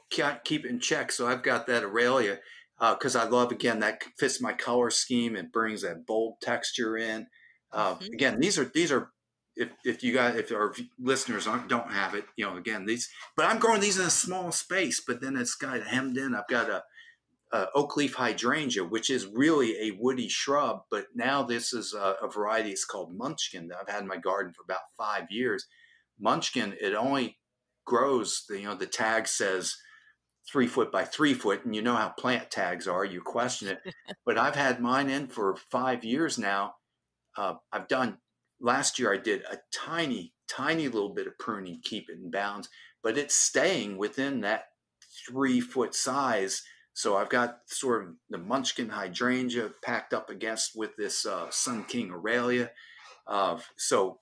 can't keep in check. So I've got that Aurelia because I love, again, that fits my color scheme. It brings that bold texture in. Hmm. Again, these are, if you guys, if our listeners don't have it, again, but I'm growing these in a small space, but then it's got hemmed in. I've got a oak leaf hydrangea, which is really a woody shrub, but now this is a variety. It's called Munchkin that I've had in my garden for about 5 years. Munchkin, it only grows, the tag says 3 foot by 3 foot, and you know how plant tags are, you question it. But I've had mine in for 5 years now. I've done, last year I did a tiny little bit of pruning, keep it in bounds, but it's staying within that 3 foot size. So I've got sort of the Munchkin hydrangea packed up against with this Sun King Aurelia. So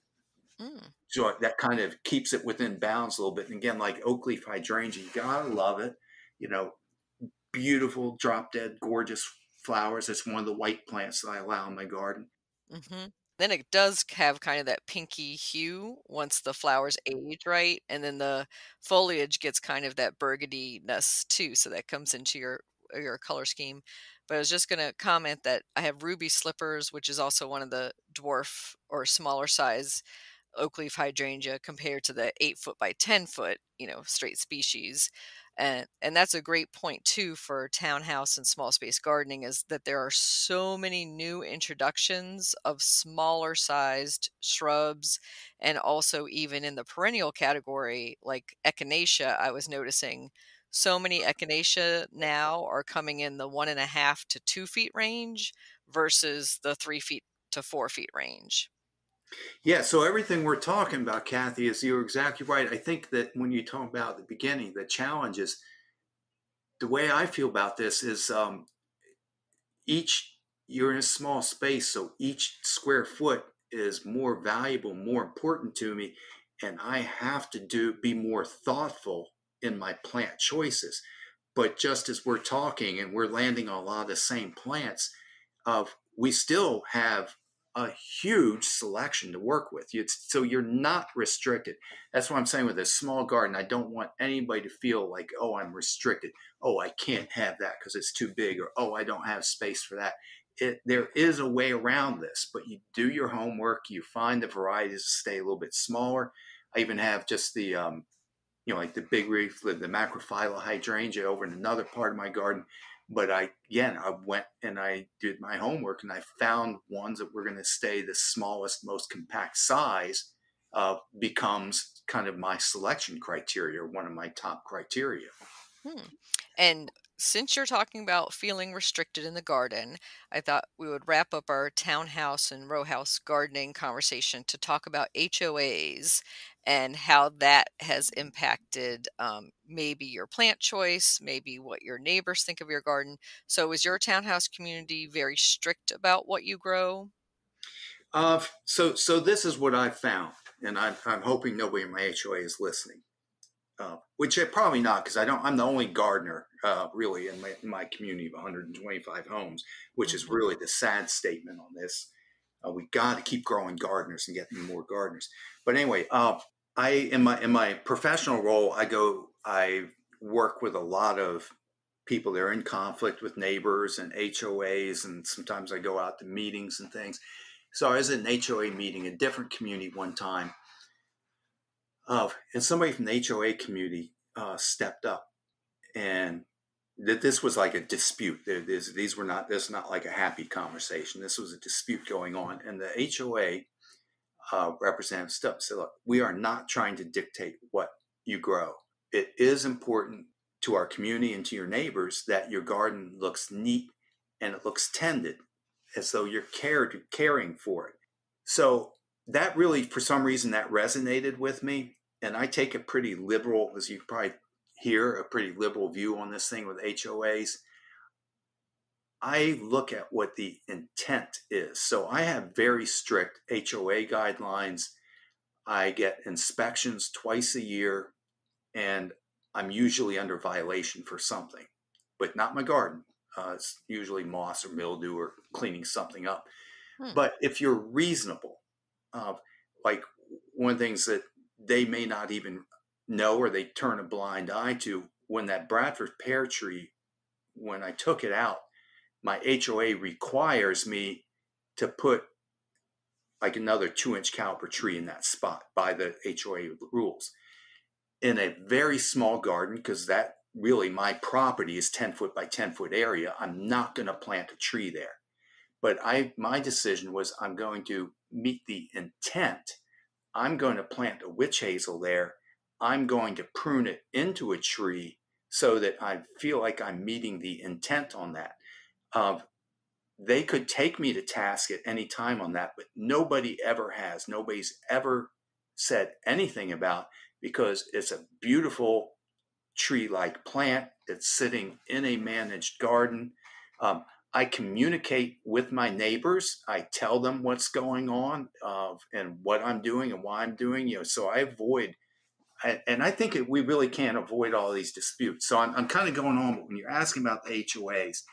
Mm. so that kind of keeps it within bounds a little bit. And again, like oak leaf hydrangea, you gotta love it. You know, beautiful, drop dead, gorgeous flowers. It's one of the white plants that I allow in my garden. Mhm. Then it does have kind of that pinky hue once the flowers age, right? And then the foliage gets kind of that burgundiness too, so that comes into your color scheme. But I was just gonna comment that I have ruby slippers, which is also one of the dwarf or smaller size oak leaf hydrangea compared to the 8 foot by 10 foot, straight species. And that's a great point too for townhouse and small space gardening is that there are so many new introductions of smaller sized shrubs and also even in the perennial category like echinacea. I was noticing so many echinacea now are coming in the 1.5 to 2 feet range versus the 3 feet to 4 feet range. Yeah, so everything we're talking about, Kathy, is you're exactly right. I think that when you talk about the beginning, the challenges, the way I feel about this is each you're in a small space, so each square foot is more valuable, more important to me, and I have to be more thoughtful in my plant choices. But just as we're talking and we're landing on a lot of the same plants, we still have a huge selection to work with. So you're not restricted. That's what I'm saying with a small garden. I don't want anybody to feel like, oh, I'm restricted. Oh, I can't have that because it's too big, or oh, I don't have space for that. There is a way around this, but you do your homework. You find the varieties to stay a little bit smaller. I even have just the like the big leaf, the macrophylla hydrangea over in another part of my garden. But I went and I did my homework and I found ones that were going to stay the smallest, most compact size. Becomes kind of my selection criteria, one of my top criteria. Hmm. And since you're talking about feeling restricted in the garden, I thought we would wrap up our townhouse and row house gardening conversation to talk about HOAs and how that has impacted maybe your plant choice, maybe what your neighbors think of your garden. So, is your townhouse community very strict about what you grow? So this is what I found, and I'm hoping nobody in my HOA is listening. Which probably not, because I don't. I'm the only gardener really in my community of 125 homes, which is Hmm. really the sad statement on this. We got to keep growing gardeners and getting more gardeners. But anyway, I in my professional role, I work with a lot of people that are in conflict with neighbors and HOAs, and sometimes I go out to meetings and things. So I was at an HOA meeting, a different community one time, and somebody from the HOA community stepped up, and that this was like a dispute. These were not. This is not like a happy conversation. This was a dispute going on, and the HOA Representative Stubb said, look, we are not trying to dictate what you grow. It is important to our community and to your neighbors that your garden looks neat and it looks tended, as though you're caring for it. So that really, for some reason, that resonated with me. And I take a pretty liberal, as you probably hear, a pretty liberal view on this thing with HOAs. I look at what the intent is. So I have very strict HOA guidelines. I get inspections twice a year, and I'm usually under violation for something, but not my garden. It's usually moss or mildew or cleaning something up. But if you're reasonable, like one of the things that they may not even know or they turn a blind eye to, when that Bradford pear tree, when I took it out, my HOA requires me to put like another 2-inch caliber tree in that spot by the HOA rules. In a very small garden, because that really my property is 10 foot by 10 foot area, I'm not going to plant a tree there. But my decision was I'm going to meet the intent. I'm going to plant a witch hazel there. I'm going to prune it into a tree so that I feel like I'm meeting the intent on that. They could take me to task at any time on that, but nobody ever has. Nobody's ever said anything about, because it's a beautiful tree-like plant that's sitting in a managed garden. I communicate with my neighbors. I tell them what's going on and what I'm doing and why I'm doing. So I avoid, and I think we really can't avoid all these disputes. So I'm kind of going on, but when you're asking about the HOAs,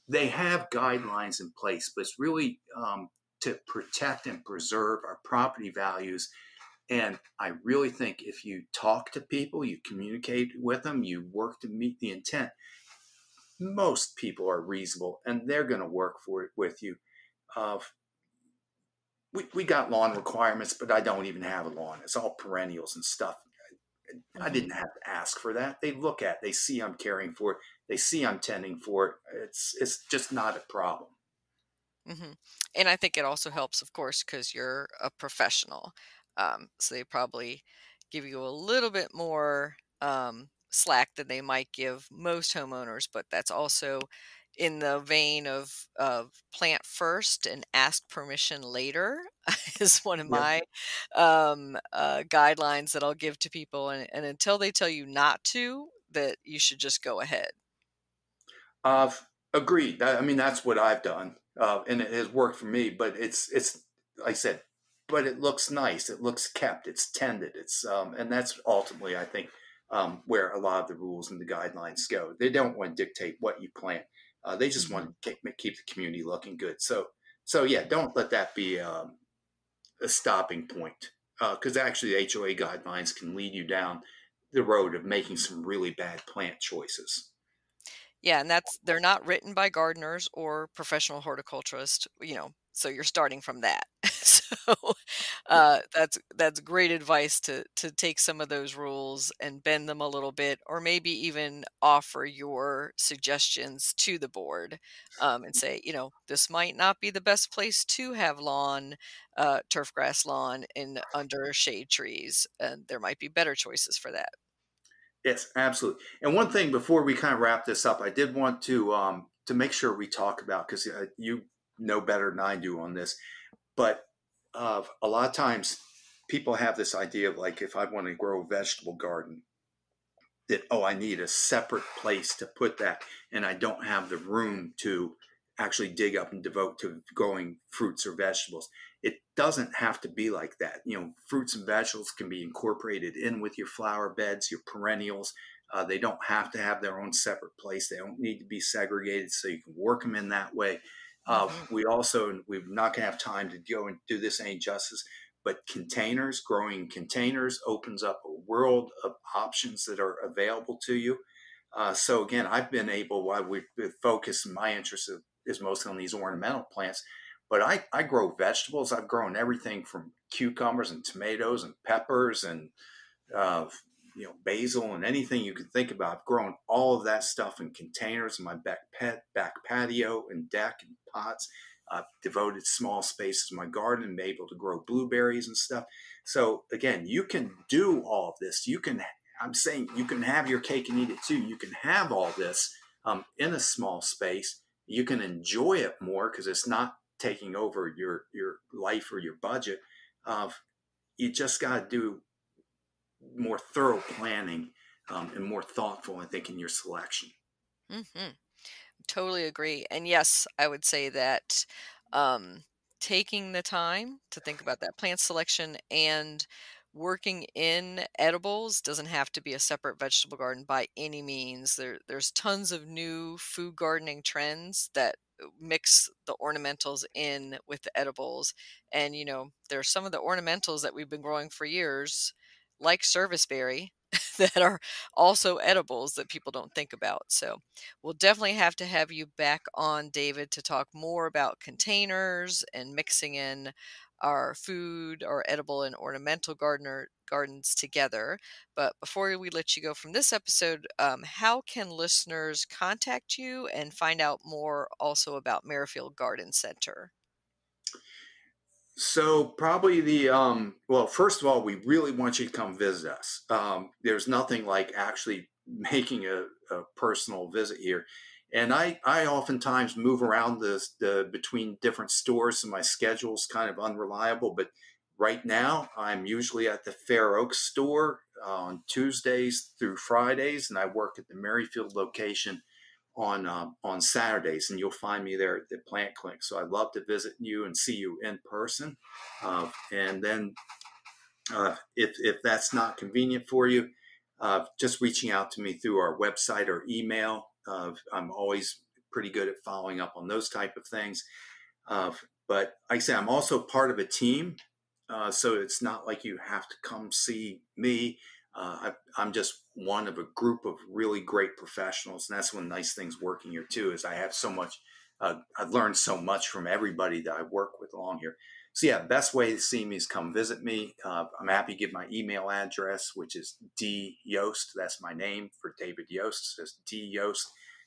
they have guidelines in place, but it's really to protect and preserve our property values. And I really think if you talk to people, you communicate with them, you work to meet the intent, most people are reasonable and they're going to work for it with you. We got lawn requirements, but I don't even have a lawn. It's all perennials and stuff. I didn't have to ask for that. They look at, they see I'm caring for it. They see I'm tending for it. It's just not a problem. And I think it also helps, of course, because you're a professional. So they probably give you a little bit more slack than they might give most homeowners, but that's also in the vein of plant first and ask permission later is one of Yep. my guidelines that I'll give to people. And until they tell you not to, that you should just go ahead. Agreed. I mean, that's what I've done, and it has worked for me. But it's like I said, but it looks nice. It looks kept. It's tended. And that's ultimately, I think, where a lot of the rules and the guidelines go. They don't want to dictate what you plant. They just want to keep the community looking good. So yeah, don't let that be a stopping point, because actually the HOA guidelines can lead you down the road of making some really bad plant choices. Yeah, and they're not written by gardeners or professional horticulturists, so you're starting from that. So that's great advice to take some of those rules and bend them a little bit, or maybe even offer your suggestions to the board and say, this might not be the best place to have turf grass lawn in under shade trees, and there might be better choices for that. Yes, absolutely. And one thing before we kind of wrap this up, I did want to make sure we talk about, because you know better than I do on this, but a lot of times people have this idea of, like, if I want to grow a vegetable garden, that, oh, I need a separate place to put that, and I don't have the room to actually dig up and devote to growing fruits or vegetables. It doesn't have to be like that. Fruits and vegetables can be incorporated in with your flower beds, your perennials. They don't have to have their own separate place. They don't need to be segregated, so you can work them in that way. We're not going to have time to go and do this any justice, but growing containers opens up a world of options that are available to you. So again, I've been able, while we focus, my interest is mostly on these ornamental plants, but I grow vegetables. I've grown everything from cucumbers and tomatoes and peppers and basil and anything you can think about. I've grown all of that stuff in containers in my back patio and deck and pots. I've devoted small spaces in my garden and been able to grow blueberries and stuff. So again, you can do all of this. I'm saying you can have your cake and eat it too. You can have all this in a small space. You can enjoy it more because it's not taking over your life or your budget. You just got to do more thorough planning and more thoughtful, I think, in your selection. Mm-hmm. Totally agree. And yes, I would say that taking the time to think about that plant selection and working in edibles doesn't have to be a separate vegetable garden by any means. There's tons of new food gardening trends that mix the ornamentals in with the edibles. And, there's some of the ornamentals that we've been growing for years, like serviceberry, that are also edibles that people don't think about. So we'll definitely have to have you back on, David, to talk more about containers and mixing in our food, our edible and ornamental gardens together. But before we let you go from this episode, how can listeners contact you and find out more also about Merrifield Garden Center? So probably well, first of all, we really want you to come visit us. There's nothing like actually making a personal visit here. And I oftentimes move around the between different stores, and my schedule's kind of unreliable. But right now, I'm usually at the Fair Oaks store on Tuesdays through Fridays, and I work at the Merrifield location on Saturdays, and you'll find me there at the plant clinic. So I'd love to visit you and see you in person. And then if that's not convenient for you, just reaching out to me through our website or email. I'm always pretty good at following up on those type of things. But like I say, I'm also part of a team. So it's not like you have to come see me. I'm just one of a group of really great professionals, and that's one of the nice things working here too. Is I have so much. I've learned so much from everybody that I work with along here. So yeah, best way to see me is come visit me. I'm happy to give my email address, which is dyost. That's my name for David Yost. It's dyost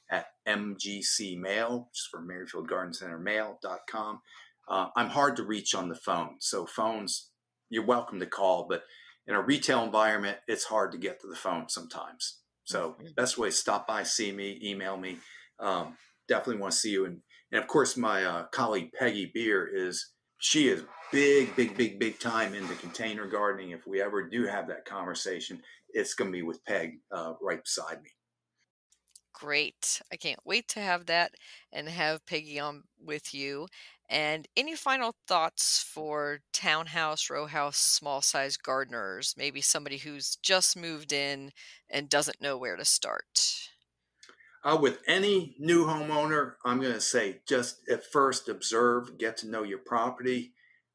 at mgcmail, which is for Merrifield Garden Center mail.com. I'm hard to reach on the phone, so phones, you're welcome to call, but in a retail environment, it's hard to get to the phone sometimes. So best way, stop by, see me, email me. Definitely want to see you. And of course, my colleague Peggy Beer she is big time into container gardening. If we ever do have that conversation, it's going to be with Peg right beside me. Great. I can't wait to have that and have Peggy on with you. And any final thoughts for townhouse, row house, small size gardeners? Maybe somebody who's just moved in and doesn't know where to start. With any new homeowner, I'm going to say just at first observe, get to know your property.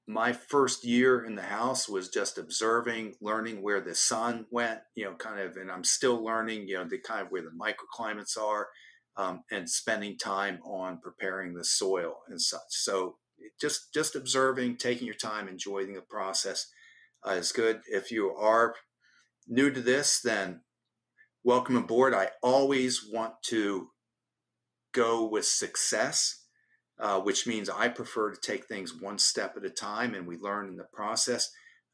My first year in the house was just observing, learning where the sun went, and I'm still learning, the kind of where the microclimates are, and spending time on preparing the soil and such. So just observing, taking your time, enjoying the process is good. If you are new to this, then welcome aboard. I always want to go with success, which means I prefer to take things one step at a time, and we learn in the process.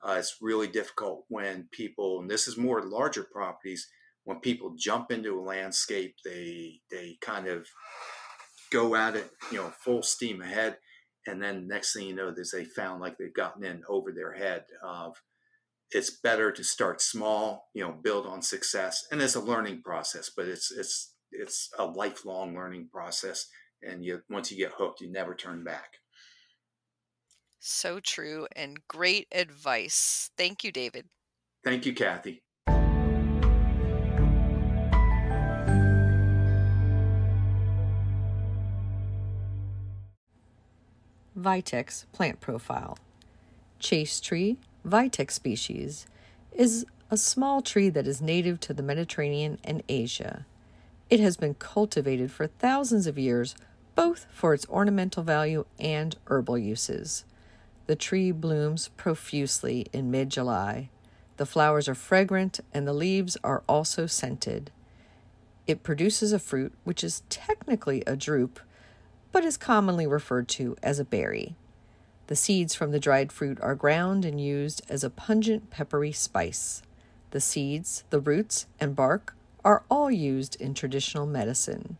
It's really difficult when people, and this is more larger properties, when people jump into a landscape, they kind of go at it, full steam ahead, and then next thing you know, they found like they've gotten in over their head. It's better to start small, build on success, and it's a learning process, but it's a lifelong learning process. And once you get hooked, you never turn back. So true, and great advice. Thank you, David. Thank you, Kathy. Vitex plant profile. Chase tree, Vitex species, is a small tree that is native to the Mediterranean and Asia. It has been cultivated for thousands of years, both for its ornamental value and herbal uses. The tree blooms profusely in mid-July. The flowers are fragrant and the leaves are also scented. It produces a fruit which is technically a drupe, but is commonly referred to as a berry. The seeds from the dried fruit are ground and used as a pungent peppery spice. The seeds, the roots, and bark are all used in traditional medicine.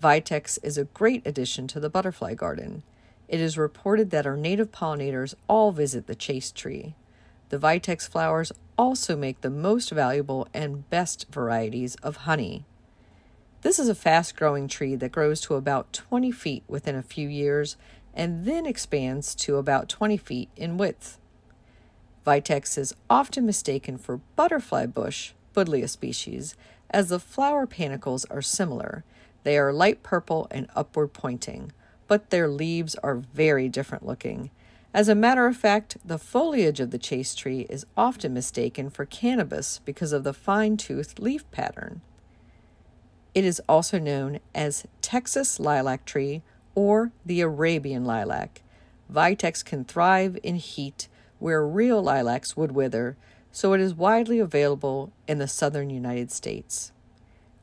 Vitex is a great addition to the butterfly garden. It is reported that our native pollinators all visit the chaste tree. The Vitex flowers also make the most valuable and best varieties of honey. This is a fast-growing tree that grows to about 20 feet within a few years and then expands to about 20 feet in width. Vitex is often mistaken for butterfly bush, Buddleia species, as the flower panicles are similar. They are light purple and upward pointing, but their leaves are very different looking. As a matter of fact, the foliage of the chaste tree is often mistaken for cannabis because of the fine-toothed leaf pattern. It is also known as Texas lilac tree or the Arabian lilac. Vitex can thrive in heat where real lilacs would wither, so it is widely available in the southern United States.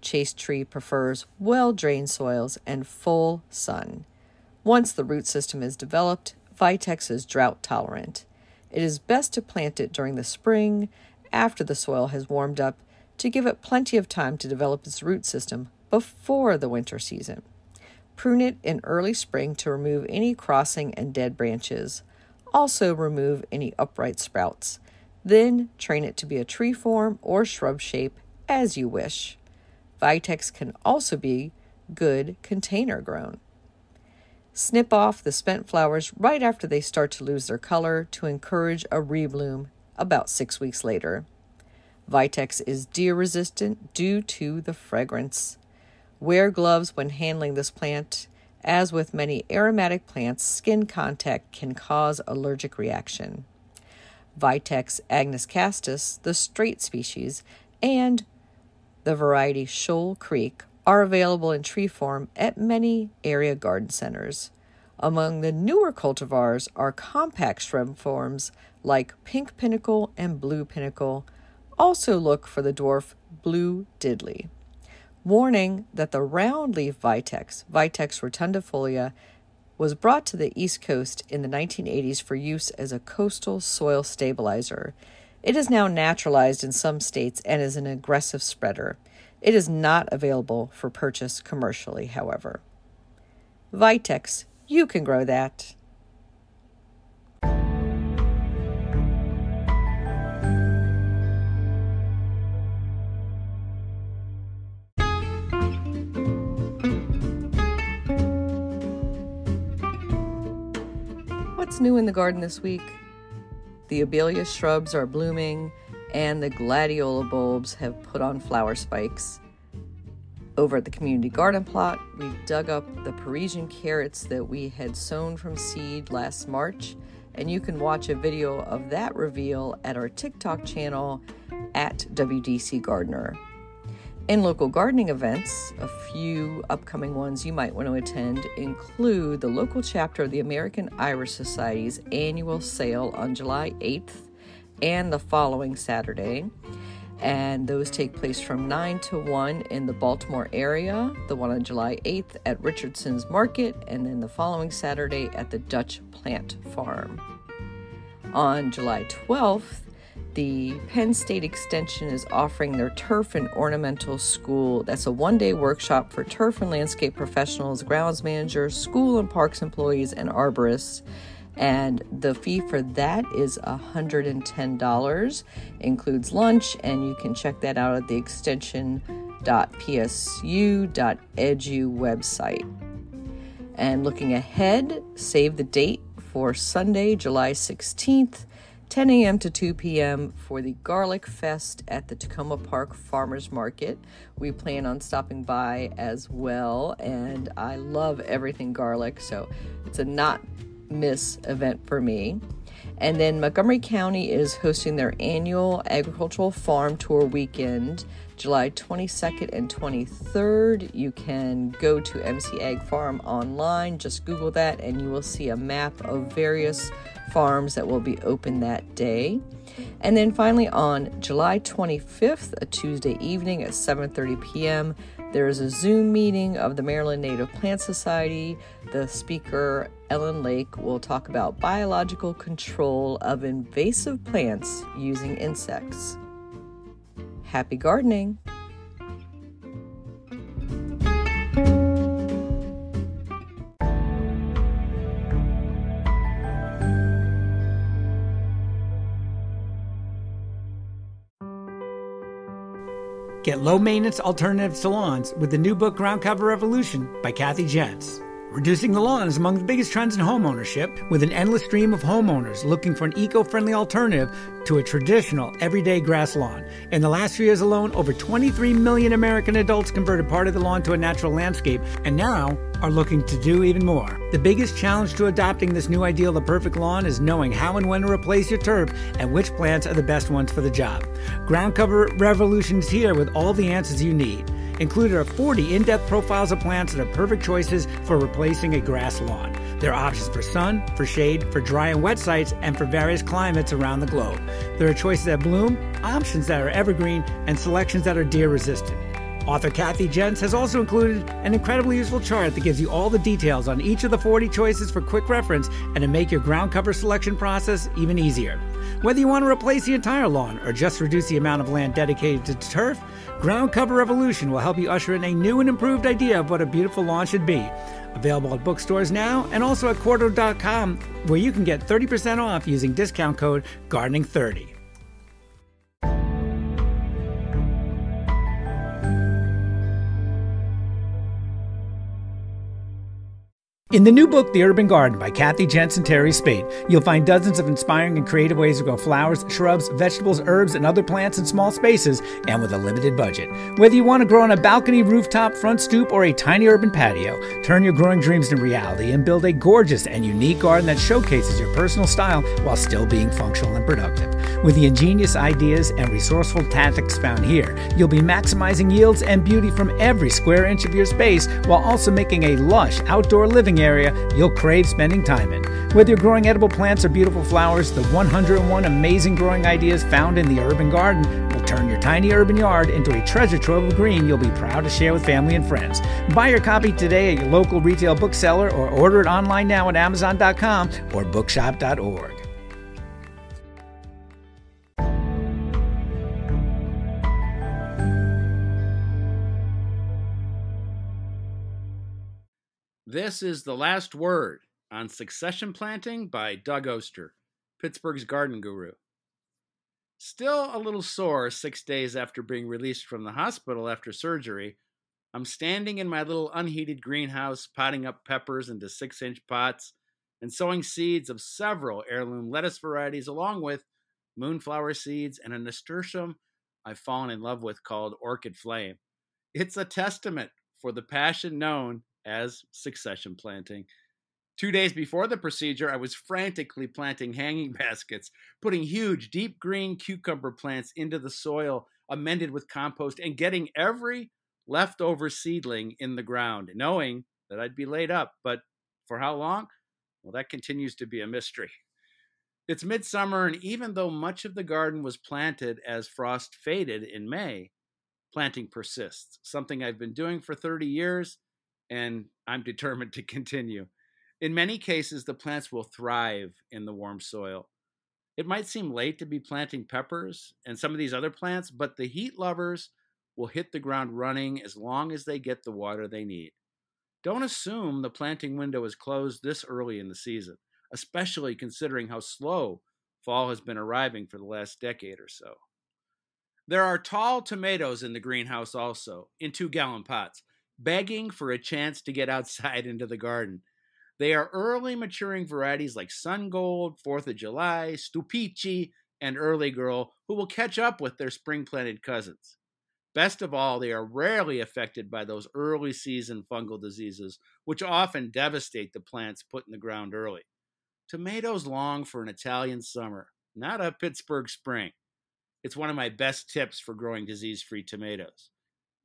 Chaste tree prefers well-drained soils and full sun. Once the root system is developed, Vitex is drought tolerant. It is best to plant it during the spring after the soil has warmed up to give it plenty of time to develop its root system before the winter season. Prune it in early spring to remove any crossing and dead branches. Also remove any upright sprouts. Then train it to be a tree form or shrub shape as you wish. Vitex can also be good container grown. Snip off the spent flowers right after they start to lose their color to encourage a rebloom about 6 weeks later. Vitex is deer resistant due to the fragrance. Wear gloves when handling this plant. As with many aromatic plants, skin contact can cause allergic reaction. Vitex agnus castus, the straight species, and the variety Shoal Creek are available in tree form at many area garden centers. Among the newer cultivars are compact shrub forms like Pink Pinnacle and Blue Pinnacle. Also look for the dwarf Blue Diddley. Warning that the round leaf Vitex rotundifolia, was brought to the East Coast in the 1980s for use as a coastal soil stabilizer. It is now naturalized in some states and is an aggressive spreader. It is not available for purchase commercially, however. Vitex, you can grow that. What's new in the garden this week? The Abelia shrubs are blooming and the gladiola bulbs have put on flower spikes. Over at the community garden plot, we dug up the Parisian carrots that we had sown from seed last March, and you can watch a video of that reveal at our TikTok channel at WDC Gardener. In local gardening events, a few upcoming ones you might want to attend include the local chapter of the American Irish Society's annual sale on July 8th and the following Saturday. And those take place from 9 to 1 in the Baltimore area, the one on July 8th at Richardson's Market, and then the following Saturday at the Dutch Plant Farm. On July 12th, the Penn State Extension is offering their Turf and Ornamental School. That's a one-day workshop for turf and landscape professionals, grounds managers, school and parks employees, and arborists. And the fee for that is $110. Includes lunch, and you can check that out at the extension.psu.edu website. And looking ahead, save the date for Sunday, July 16th, 10 a.m. to 2 p.m. for the Garlic Fest at the Tacoma Park Farmers Market. We plan on stopping by as well, and I love everything garlic, so it's a not miss event for me. And then Montgomery County is hosting their annual agricultural farm tour weekend, July 22nd and 23rd. You can go to MC Ag Farm online, just Google that, and you will see a map of various farms that will be open that day. And then finally on July 25th, a Tuesday evening at 7:30 p.m., There is a Zoom meeting of the Maryland Native Plant Society. The speaker, Ellen Lake, will talk about biological control of invasive plants using insects. Happy gardening! Get low-maintenance alternatives to lawns with the new book Ground Cover Revolution by Kathy Jentz. Reducing the lawn is among the biggest trends in homeownership, with an endless stream of homeowners looking for an eco-friendly alternative to a traditional, everyday grass lawn. In the last 3 years alone, over 23 million American adults converted part of the lawn to a natural landscape, and now are looking to do even more. The biggest challenge to adopting this new ideal of the perfect lawn is knowing how and when to replace your turf and which plants are the best ones for the job. Ground Cover Revolution is here with all the answers you need. Included are 40 in-depth profiles of plants that are perfect choices for replacing a grass lawn. There are options for sun, for shade, for dry and wet sites, and for various climates around the globe. There are choices that bloom, options that are evergreen, and selections that are deer-resistant. Author Kathy Jentz has also included an incredibly useful chart that gives you all the details on each of the 40 choices for quick reference and to make your ground cover selection process even easier. Whether you want to replace the entire lawn or just reduce the amount of land dedicated to turf, Ground Cover Revolution will help you usher in a new and improved idea of what a beautiful lawn should be. Available at bookstores now and also at Quarto.com, where you can get 30% off using discount code GARDENING30. In the new book, The Urban Garden by Kathy Jentz and Terry Spate, you'll find dozens of inspiring and creative ways to grow flowers, shrubs, vegetables, herbs, and other plants in small spaces and with a limited budget. Whether you want to grow on a balcony, rooftop, front stoop, or a tiny urban patio, turn your growing dreams into reality and build a gorgeous and unique garden that showcases your personal style while still being functional and productive. With the ingenious ideas and resourceful tactics found here, you'll be maximizing yields and beauty from every square inch of your space while also making a lush outdoor living area you'll crave spending time in. Whether you're growing edible plants or beautiful flowers, the 101 amazing growing ideas found in the Urban Garden will turn your tiny urban yard into a treasure trove of green you'll be proud to share with family and friends. Buy your copy today at your local retail bookseller or order it online now at Amazon.com or bookshop.org. This is The Last Word on Succession Planting by Doug Oster, Pittsburgh's garden guru. Still a little sore 6 days after being released from the hospital after surgery, I'm standing in my little unheated greenhouse, potting up peppers into 6-inch pots and sowing seeds of several heirloom lettuce varieties along with moonflower seeds and a nasturtium I've fallen in love with called Orchid Flame. It's a testament for the passion known as succession planting. 2 days before the procedure, I was frantically planting hanging baskets, putting huge, deep green cucumber plants into the soil, amended with compost, and getting every leftover seedling in the ground, knowing that I'd be laid up. But for how long? Well, that continues to be a mystery. It's midsummer, and even though much of the garden was planted as frost faded in May, planting persists, something I've been doing for 30 years, and I'm determined to continue. In many cases, the plants will thrive in the warm soil. It might seem late to be planting peppers and some of these other plants, but the heat lovers will hit the ground running as long as they get the water they need. Don't assume the planting window is closed this early in the season, especially considering how slow fall has been arriving for the last decade or so. There are tall tomatoes in the greenhouse also, in 2-gallon pots, begging for a chance to get outside into the garden. They are early maturing varieties like Sun Gold, 4th of July, Stupici, and Early Girl, who will catch up with their spring-planted cousins. Best of all, they are rarely affected by those early season fungal diseases, which often devastate the plants put in the ground early. Tomatoes long for an Italian summer, not a Pittsburgh spring. It's one of my best tips for growing disease-free tomatoes.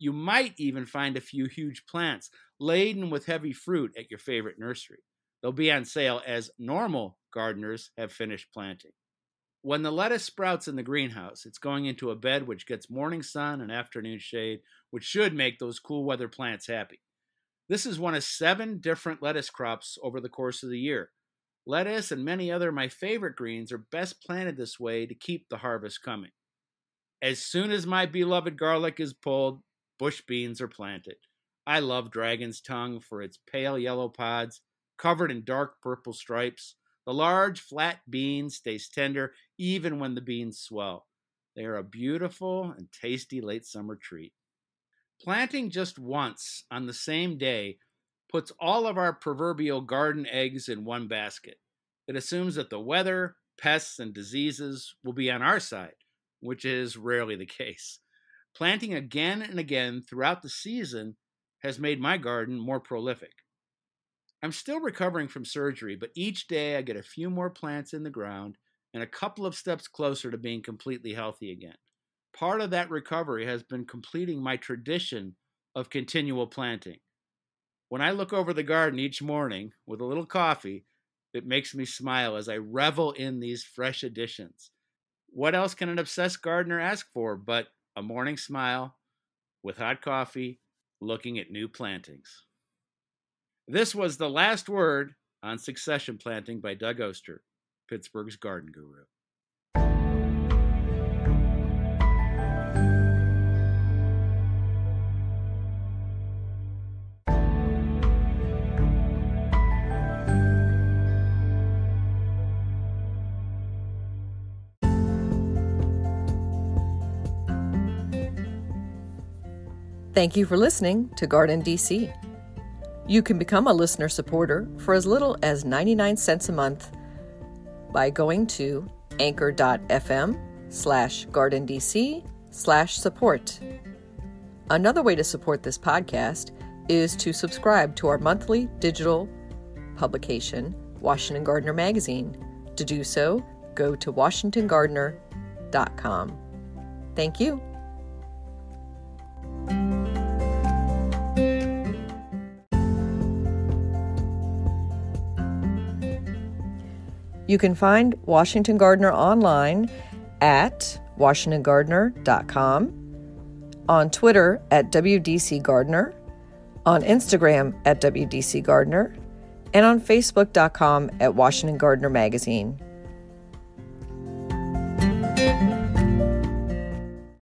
You might even find a few huge plants laden with heavy fruit at your favorite nursery. They'll be on sale as normal gardeners have finished planting. When the lettuce sprouts in the greenhouse, it's going into a bed which gets morning sun and afternoon shade, which should make those cool weather plants happy. This is one of 7 different lettuce crops over the course of the year. Lettuce and many other of my favorite greens are best planted this way to keep the harvest coming. As soon as my beloved garlic is pulled, bush beans are planted. I love dragon's tongue for its pale yellow pods, covered in dark purple stripes. The large, flat bean stays tender even when the beans swell. They are a beautiful and tasty late summer treat. Planting just once on the same day puts all of our proverbial garden eggs in one basket. It assumes that the weather, pests, and diseases will be on our side, which is rarely the case. Planting again and again throughout the season has made my garden more prolific. I'm still recovering from surgery, but each day I get a few more plants in the ground and a couple of steps closer to being completely healthy again. Part of that recovery has been completing my tradition of continual planting. When I look over the garden each morning with a little coffee, it makes me smile as I revel in these fresh additions. What else can an obsessed gardener ask for but a morning smile with hot coffee, looking at new plantings? This was The Last Word on Succession Planting by Doug Oster, Pittsburgh's garden guru. Thank you for listening to GardenDC. You can become a listener supporter for as little as 99 cents a month by going to anchor.fm/GardenDC/support. Another way to support this podcast is to subscribe to our monthly digital publication, Washington Gardener Magazine. To do so, go to WashingtonGardener.com. Thank you. You can find Washington Gardener online at WashingtonGardener.com, on Twitter at WDC Gardener, on Instagram at WDC Gardener, and on Facebook.com at Washington Gardener Magazine.